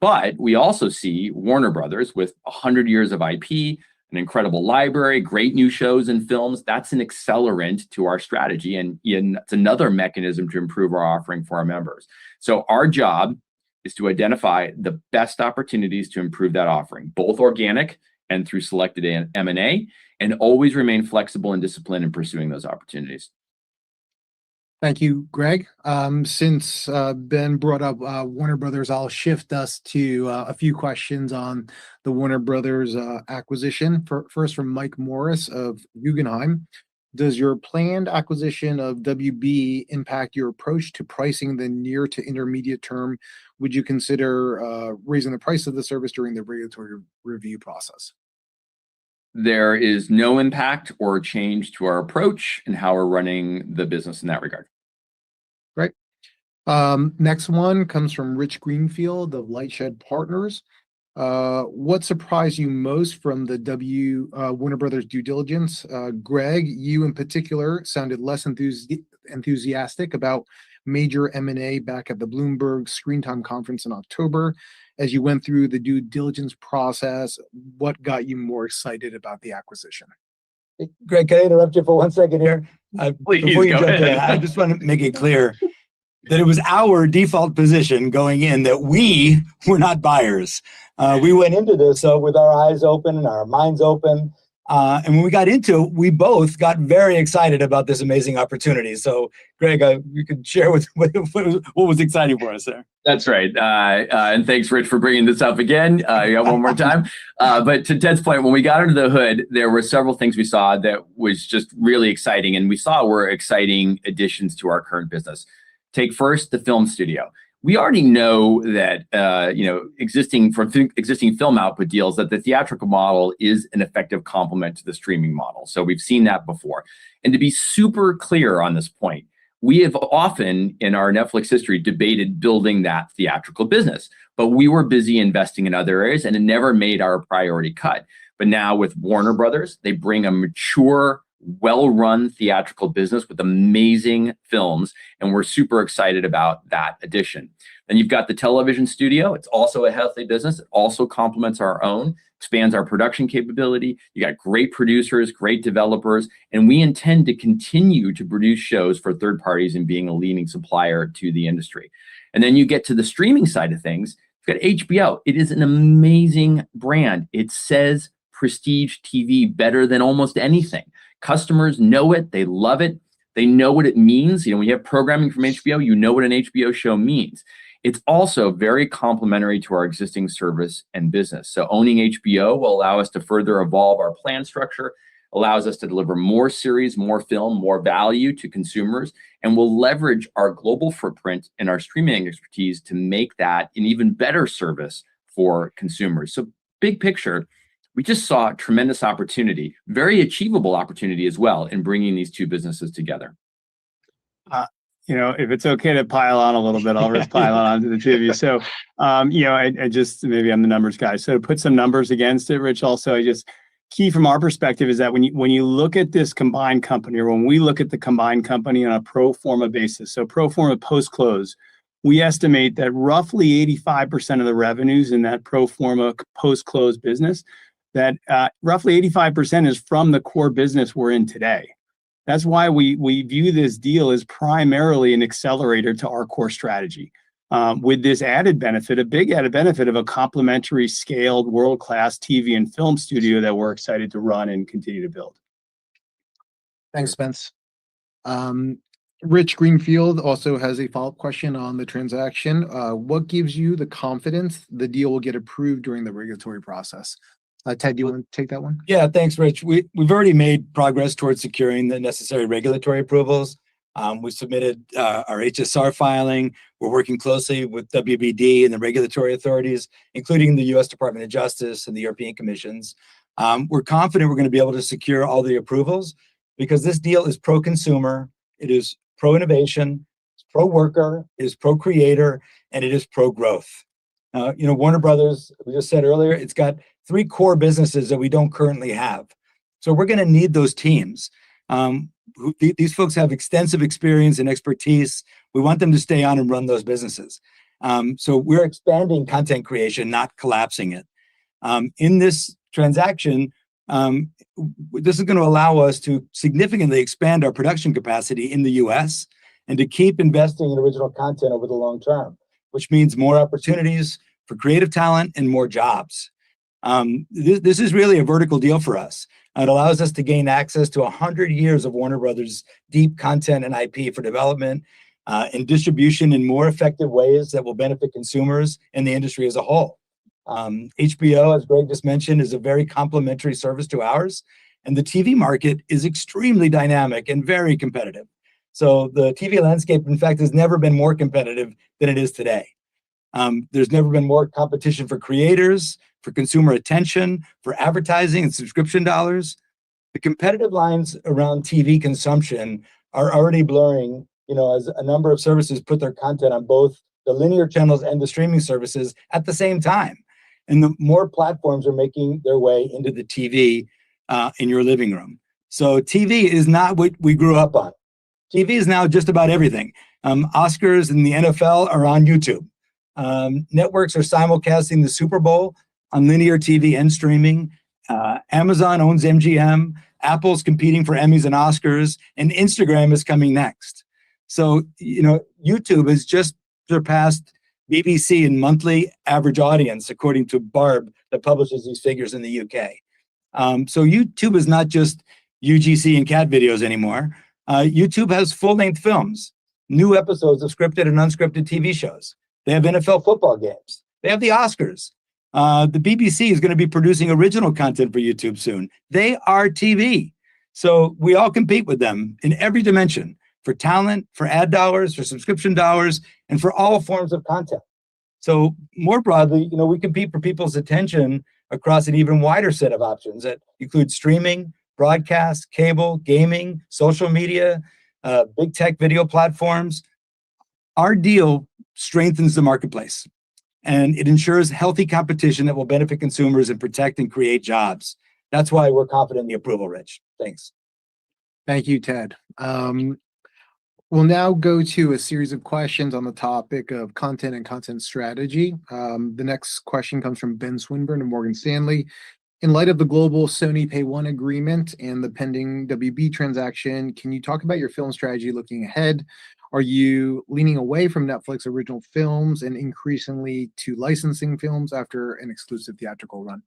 But we also see Warner Brothers with 100 years of IP, an incredible library, great new shows and films. That's an accelerant to our strategy. And it's another mechanism to improve our offering for our members. So our job is to identify the best opportunities to improve that offering, both organic and through selected M&A, and always remain flexible and disciplined in pursuing those opportunities. Thank you, Greg. Since Ben brought up Warner Brothers, I'll shift us to a few questions on the Warner Brothers acquisition. First from Mike Morris of Guggenheim. Does your planned acquisition of WB impact your approach to pricing the near to intermediate term? Would you consider raising the price of the service during the regulatory review process? There is no impact or change to our approach and how we're running the business in that regard. Great. Next one comes from Rich Greenfield of Lightshed Partners. What surprised you most from the Warner Brothers due diligence? Greg, you in particular sounded less enthusiastic about major M&A back at the Bloomberg Screen Time conference in October. As you went through the due diligence process, what got you more excited about the acquisition? Greg, can I interrupt you for 1 second here? Please, before you go jump in, ahead. I just want to make it clear that it was our default position going in that we were not buyers. We went into this with our eyes open and our minds open. And when we got into it, we both got very excited about this amazing opportunity. So, Greg, you could share what was exciting for us there. That's right. And thanks, Rich, for bringing this up again. One more time. But to Ted's point, when we got under the hood, there were several things we saw that was just really exciting. And we saw were exciting additions to our current business. Take first the film studio. We already know that, existing film output deals, that the theatrical model is an effective complement to the streaming model. So we've seen that before. And to be super clear on this point, we have often in our Netflix history debated building that theatrical business, but we were busy investing in other areas and it never made our priority cut. But now with Warner Brothers, they bring a mature, well-run theatrical business with amazing films, and we're super excited about that addition. Then you've got the television studio. It's also a healthy business. It also complements our own, expands our production capability. You got great producers, great developers, and we intend to continue to produce shows for third parties and being a leading supplier to the industry. And then you get to the streaming side of things. We've got HBO. It is an amazing brand. It says prestige TV better than almost anything. Customers know it. They love it. They know what it means. You know, when you have programming from HBO, you know what an HBO show means. It's also very complementary to our existing service and business. So owning HBO will allow us to further evolve our plan structure, allows us to deliver more series, more film, more value to consumers, and will leverage our global footprint and our streaming expertise to make that an even better service for consumers. So big picture, we just saw a tremendous opportunity, very achievable opportunity as well, in bringing these two businesses together. You know, if it's okay to pile on a little bit, I'll just pile on to the two of you. So, you know, I just, maybe I'm the numbers guy. So to put some numbers against it, Rich, also, I just, key from our perspective is that when you look at this combined company, or when we look at the combined company on a pro forma basis, so pro forma post-close, we estimate that roughly 85% of the revenues in that pro forma post-close business, that roughly 85% is from the core business we're in today. That's why we view this deal as primarily an accelerator to our core strategy. With this added benefit, a big added benefit of a complementary, scaled, world-class TV and film studio that we're excited to run and continue to build. Thanks, Spence. Rich Greenfield also has a follow-up question on the transaction. What gives you the confidence the deal will get approved during the regulatory process? Ted, do you want to take that one? Yeah, thanks, Rich. We've already made progress towards securing the necessary regulatory approvals. We submitted our HSR filing. We're working closely with WBD and the regulatory authorities, including the U.S. Department of Justice and the European Commissions. We're confident we're going to be able to secure all the approvals because this deal is pro-consumer, it is pro-innovation, it's pro-worker, it is pro-creator, and it is pro-growth. You know, Warner Brothers, we just said earlier, it's got 3 core businesses that we don't currently have. So we're going to need those teams. These folks have extensive experience and expertise. We want them to stay on and run those businesses. So we're expanding content creation, not collapsing it. In this transaction, this is going to allow us to significantly expand our production capacity in the US and to keep investing in original content over the long term, which means more opportunities for creative talent and more jobs. This is really a vertical deal for us. It allows us to gain access to 100 years of Warner Brothers' deep content and IP for development and distribution in more effective ways that will benefit consumers and the industry as a whole. HBO, as Greg just mentioned, is a very complementary service to ours, and the TV market is extremely dynamic and very competitive. So the TV landscape, in fact, has never been more competitive than it is today. There's never been more competition for creators, for consumer attention, for advertising and subscription dollars. The competitive lines around TV consumption are already blurring, you know, as a number of services put their content on both the linear channels and the streaming services at the same time. And the more platforms are making their way into the TV in your living room. So TV is not what we grew up on. TV is now just about everything. Oscars and the NFL are on YouTube. Networks are simulcasting the Super Bowl on linear TV and streaming. Amazon owns MGM. Apple's competing for Emmys and Oscars, and Instagram is coming next. So, you know, YouTube has just surpassed BBC in monthly average audience, according to Barb, that publishes these figures in the UK. So YouTube is not just UGC and cat videos anymore. YouTube has full-length films, new episodes of scripted and unscripted TV shows. They have NFL football games. They have the Oscars. The BBC is going to be producing original content for YouTube soon. They are TV. So we all compete with them in every dimension, for talent, for ad dollars, for subscription dollars, and for all forms of content. So more broadly, you know, we compete for people's attention across an even wider set of options that include streaming, broadcast, cable, gaming, social media, big tech video platforms. Our deal strengthens the marketplace, and it ensures healthy competition that will benefit consumers and protect and create jobs. That's why we're confident in the approval, Rich. Thanks. Thank you, Ted. We'll now go to a series of questions on the topic of content and content strategy. The next question comes from Ben Swinburne of Morgan Stanley. In light of the global Sony Pay One agreement and the pending WB transaction, can you talk about your film strategy looking ahead? Are you leaning away from Netflix original films and increasingly to licensing films after an exclusive theatrical run?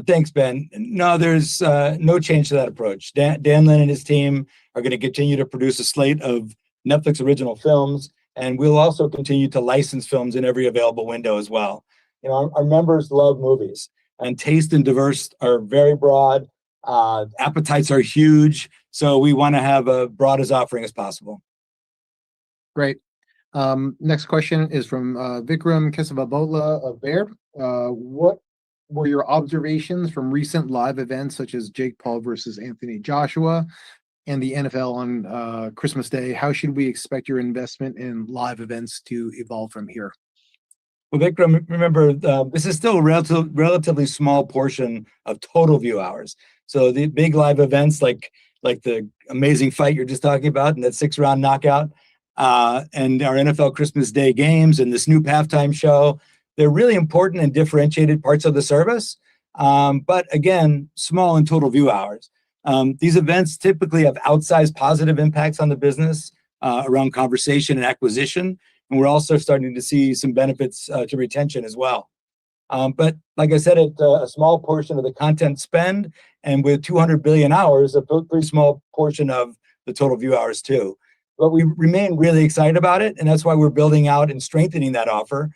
Thanks, Ben. No, there's no change to that approach. Dan Lin and his team are going to continue to produce a slate of Netflix original films, and we'll also continue to license films in every available window as well. You know, our members love movies, and taste and diverse are very broad. Appetites are huge, so we want to have a broad as offering as possible. Great. Next question is from Vikram Kesavabotla of Baird. What were your observations from recent live events such as Jake Paul versus Anthony Joshua and the NFL on Christmas Day? How should we expect your investment in live events to evolve from here? Well, Vikram, remember, this is still a relatively small portion of total view hours. So the big live events like the amazing fight you're just talking about and that 6-round knockout and our NFL Christmas Day games and the Snoop halftime show, they're really important and differentiated parts of the service. But again, small in total view hours. These events typically have outsized positive impacts on the business around conversation and acquisition. And we're also starting to see some benefits to retention as well. But like I said, it's a small portion of the content spend, and with 200 billion hours, a pretty small portion of the total view hours too. But we remain really excited about it, and that's why we're building out and strengthening that offer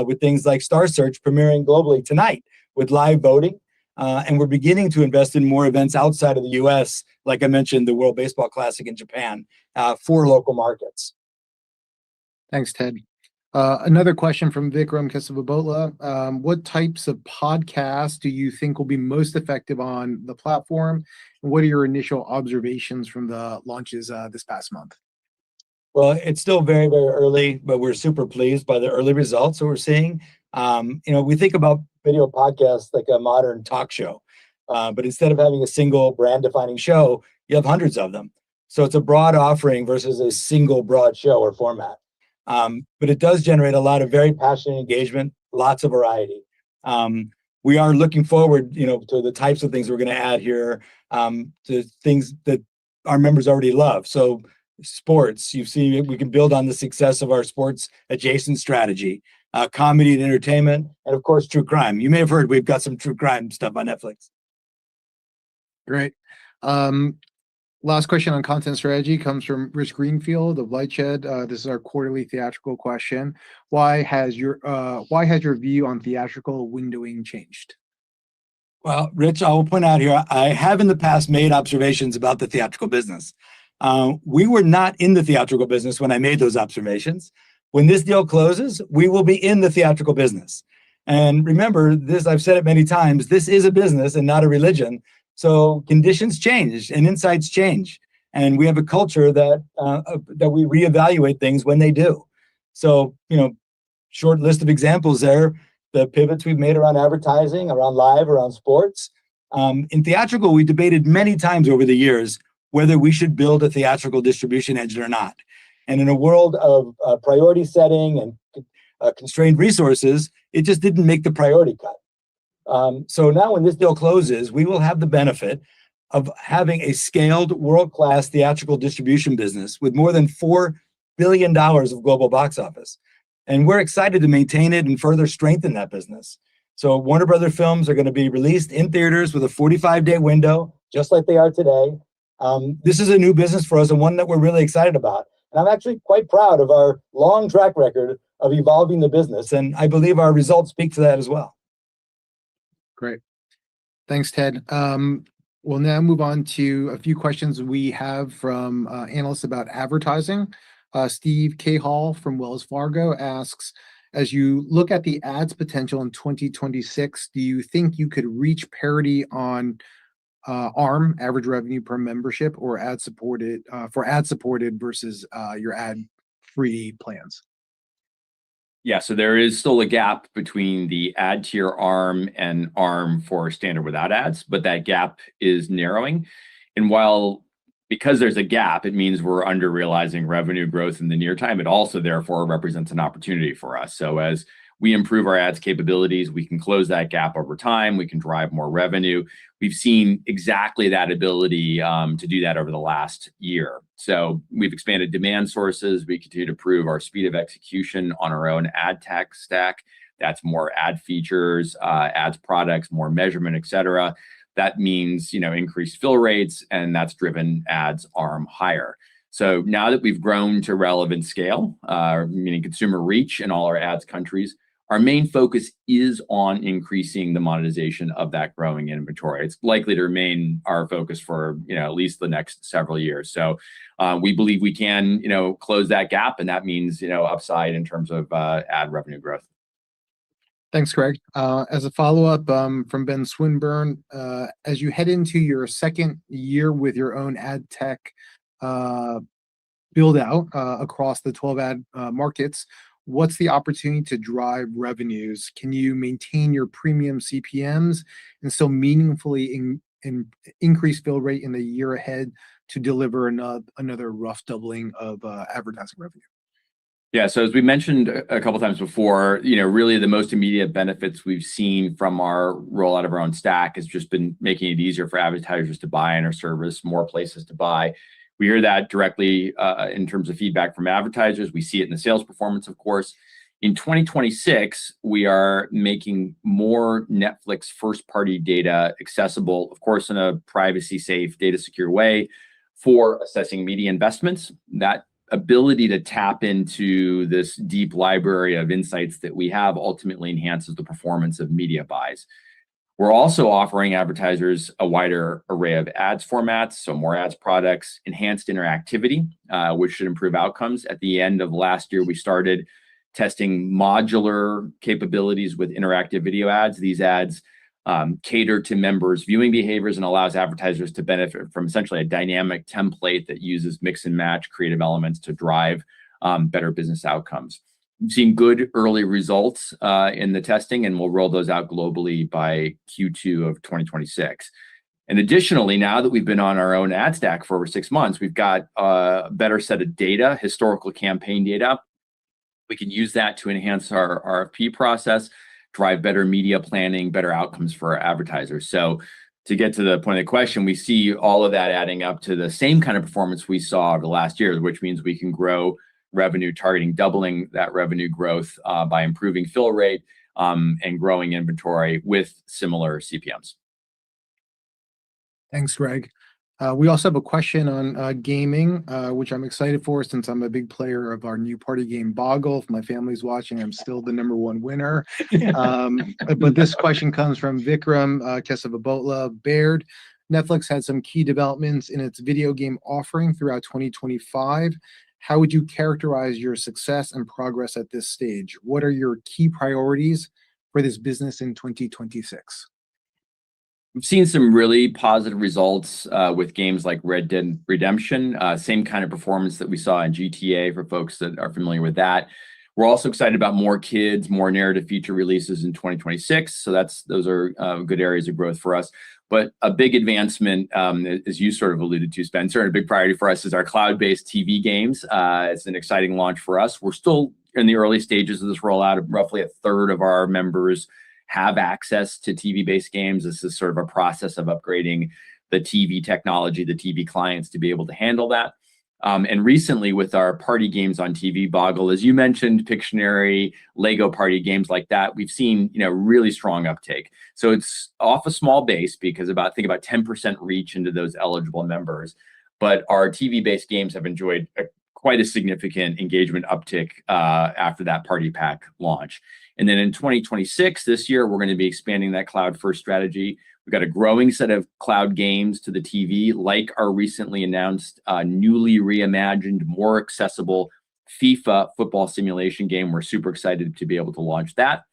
with things like Star Search premiering globally tonight with live voting. And we're beginning to invest in more events outside of the US, like I mentioned, the World Baseball Classic in Japan, for local markets. Thanks, Ted. Another question from Vikram Kesavabotla. What types of podcasts do you think will be most effective on the platform? And what are your initial observations from the launches this past month? Well, it's still very, very early, but we're super pleased by the early results that we're seeing. We think about video podcasts like a modern talk show, but instead of having a single brand-defining show, you have hundreds of them. So it's a broad offering versus a single broad show or format. But it does generate a lot of very passionate engagement, lots of variety. We are looking forward, to the types of things we're going to add here, to things that our members already love. So sports, you've seen we can build on the success of our sports adjacent strategy, comedy and entertainment, and of course, true crime. You may have heard we've got some true crime stuff on Netflix. Great. Last question on content strategy comes from Rich Greenfield of Lightshed. This is our quarterly theatrical question. Why has your view on theatrical windowing changed? Well, Rich, I will point out here, I have in the past made observations about the theatrical business. We were not in the theatrical business when I made those observations. When this deal closes, we will be in the theatrical business. And remember, this, I've said it many times, this is a business and not a religion. So conditions change and insights change. And we have a culture that we reevaluate things when they do. So, short list of examples there, the pivots we've made around advertising, around live, around sports. In theatrical, we debated many times over the years whether we should build a theatrical distribution engine or not. And in a world of priority setting and constrained resources, it just didn't make the priority cut. So now when this deal closes, we will have the benefit of having a scaled world-class theatrical distribution business with more than $4 billion of global box office. And we're excited to maintain it and further strengthen that business. So Warner Brothers films are going to be released in theaters with a 45-day window, just like they are today. This is a new business for us and one that we're really excited about. And I'm actually quite proud of our long track record of evolving the business. And I believe our results speak to that as well. Great. Thanks, Ted. We'll now move on to a few questions we have from analysts about advertising. Steve K. Hall from Wells Fargo asks, as you look at the ads potential in 2026, do you think you could reach parity on ARM, average revenue per membership, or ad-supported versus your ad-free plans? Yeah, so there is still a gap between the ad tier ARM and ARM for standard without ads, but that gap is narrowing. And because there's a gap, it means we're under realizing revenue growth in the near time. It also therefore represents an opportunity for us. So as we improve our ads capabilities, we can close that gap over time, we can drive more revenue. We've seen exactly that ability to do that over the last year. So we've expanded demand sources. We continue to improve our speed of execution on our own ad tech stack. That's more ad features, ads products, more measurement, et cetera. That means, increased fill rates, and that's driven ads ARM higher. So now that we've grown to relevant scale, meaning consumer reach in all our ads countries, our main focus is on increasing the monetization of that growing inventory. It's likely to remain our focus for at least the next several years. So we believe we can close that gap, and that means upside in terms of ad revenue growth. Thanks, Greg. As a follow-up from Ben Swinburne, as you head into your second year with your own ad tech build out across the 12 ad markets, what's the opportunity to drive revenues? Can you maintain your premium CPMs and still meaningfully increase fill rate in the year ahead to deliver another rough doubling of advertising revenue? Yeah, so as we mentioned a couple times before, really the most immediate benefits we've seen from our rollout of our own stack has just been making it easier for advertisers to buy in our service, more places to buy. We hear that directly in terms of feedback from advertisers. We see it in the sales performance, of course. In 2026, we are making more Netflix first-party data accessible, of course, in a privacy-safe, data-secure way for assessing media investments. That ability to tap into this deep library of insights that we have ultimately enhances the performance of media buys. We're also offering advertisers a wider array of ads formats, so more ads products, enhanced interactivity, which should improve outcomes. At the end of last year, we started testing modular capabilities with interactive video ads. These ads cater to members' viewing behaviors and allows advertisers to benefit from essentially a dynamic template that uses mix and match creative elements to drive better business outcomes. We've seen good early results in the testing, and we'll roll those out globally by Q2 of 2026. And additionally, now that we've been on our own ad stack for over 6 months, we've got a better set of data, historical campaign data. We can use that to enhance our RFP process, drive better media planning, better outcomes for our advertisers. So to get to the point of the question, we see all of that adding up to the same kind of performance we saw over the last year, which means we can grow revenue, targeting doubling that revenue growth by improving fill rate and growing inventory with similar CPMs. Thanks, Greg. We also have a question on gaming, which I'm excited for since I'm a big player of our new party game Boggle. If my family's watching, I'm still the #1 winner. But this question comes from Vikram Kesavabotla, Baird. Netflix had some key developments in its video game offering throughout 2025. How would you characterize your success and progress at this stage? What are your key priorities for this business in 2026? We've seen some really positive results with games like Red Dead Redemption, same kind of performance that we saw in GTA for folks that are familiar with that. We're also excited about more kids, more narrative feature releases in 2026. So those are good areas of growth for us. But a big advancement, as you sort of alluded to, Spencer, and a big priority for us is our cloud-based TV games. It's an exciting launch for us. We're still in the early stages of this rollout. Roughly a third of our members have access to TV-based games. This is sort of a process of upgrading the TV technology, the TV clients to be able to handle that. And recently with our party games on TV, Boggle, as you mentioned, Pictionary, Lego party games like that, we've seen really strong uptake. So it's off a small base because think about 10% reach into those eligible members. But our TV-based games have enjoyed quite a significant engagement uptick after that party pack launch. And then in 2026, this year, we're going to be expanding that cloud-first strategy. We've got a growing set of cloud games to the TV, like our recently announced newly reimagined, more accessible FIFA football simulation game. We're super excited to be able to launch that.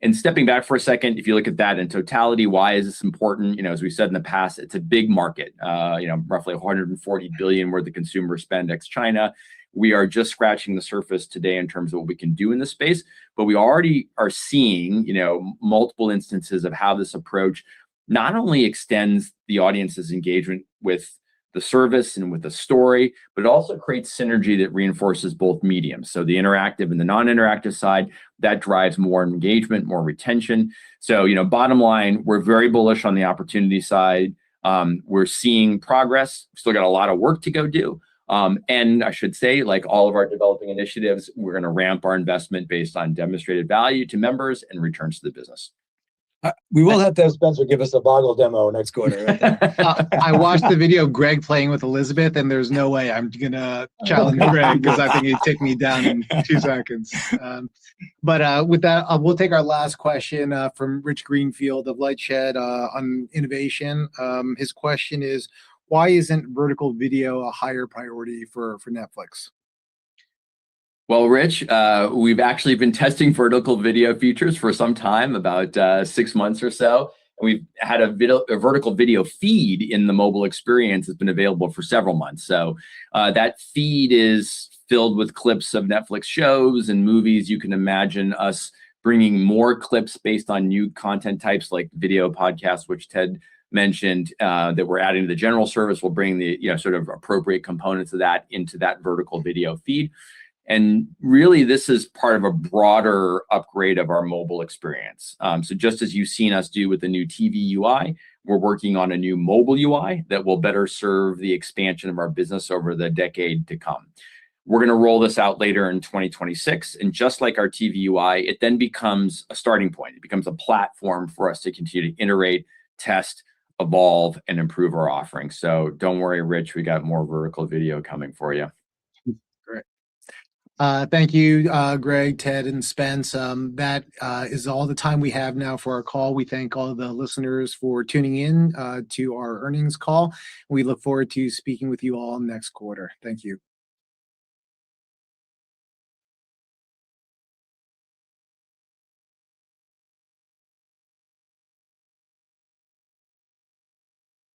And stepping back for a second, if you look at that in totality, why is this important? As we said in the past, it's a big market, roughly 140 billion worth of consumer spend ex-China. We are just scratching the surface today in terms of what we can do in this space, but we already are seeing, multiple instances of how this approach not only extends the audience's engagement with the service and with the story, but it also creates synergy that reinforces both mediums. So the interactive and the non-interactive side, that drives more engagement, more retention. So, bottom line, we're very bullish on the opportunity side. We're seeing progress. Still got a lot of work to go do. And I should say, like all of our developing initiatives, we're going to ramp our investment based on demonstrated value to members and returns to the business. We will have to have Spencer give us a Boggle demo next quarter. I watched the video of Greg playing with Elizabeth, and there's no way I'm gonna challenge Greg because I think he'd take me down in 2 seconds. But with that, we'll take our last question from Rich Greenfield of Lightshed on innovation. His question is, why isn't vertical video a higher priority for Netflix? Well, Rich, we've actually been testing vertical video features for some time, about 6 months or so. And we've had a vertical video feed in the mobile experience that's been available for several months. So that feed is filled with clips of Netflix shows and movies. You can imagine us bringing more clips based on new content types like video podcasts, which Ted mentioned, that we're adding to the general service. We'll bring the sort of appropriate components of that into that vertical video feed. And really, this is part of a broader upgrade of our mobile experience. So just as you've seen us do with the new TV UI, we're working on a new mobile UI that will better serve the expansion of our business over the decade to come. We're going to roll this out later in 2026. And just like our TV UI, it then becomes a starting point. It becomes a platform for us to continue to iterate, test, evolve, and improve our offerings. So don't worry, Rich, we got more vertical video coming for you. Thank you, Greg, Ted, and Spence. That is all the time we have now for our call. We thank all of the listeners for tuning in to our earnings call. We look forward to speaking with you all next quarter. Thank you.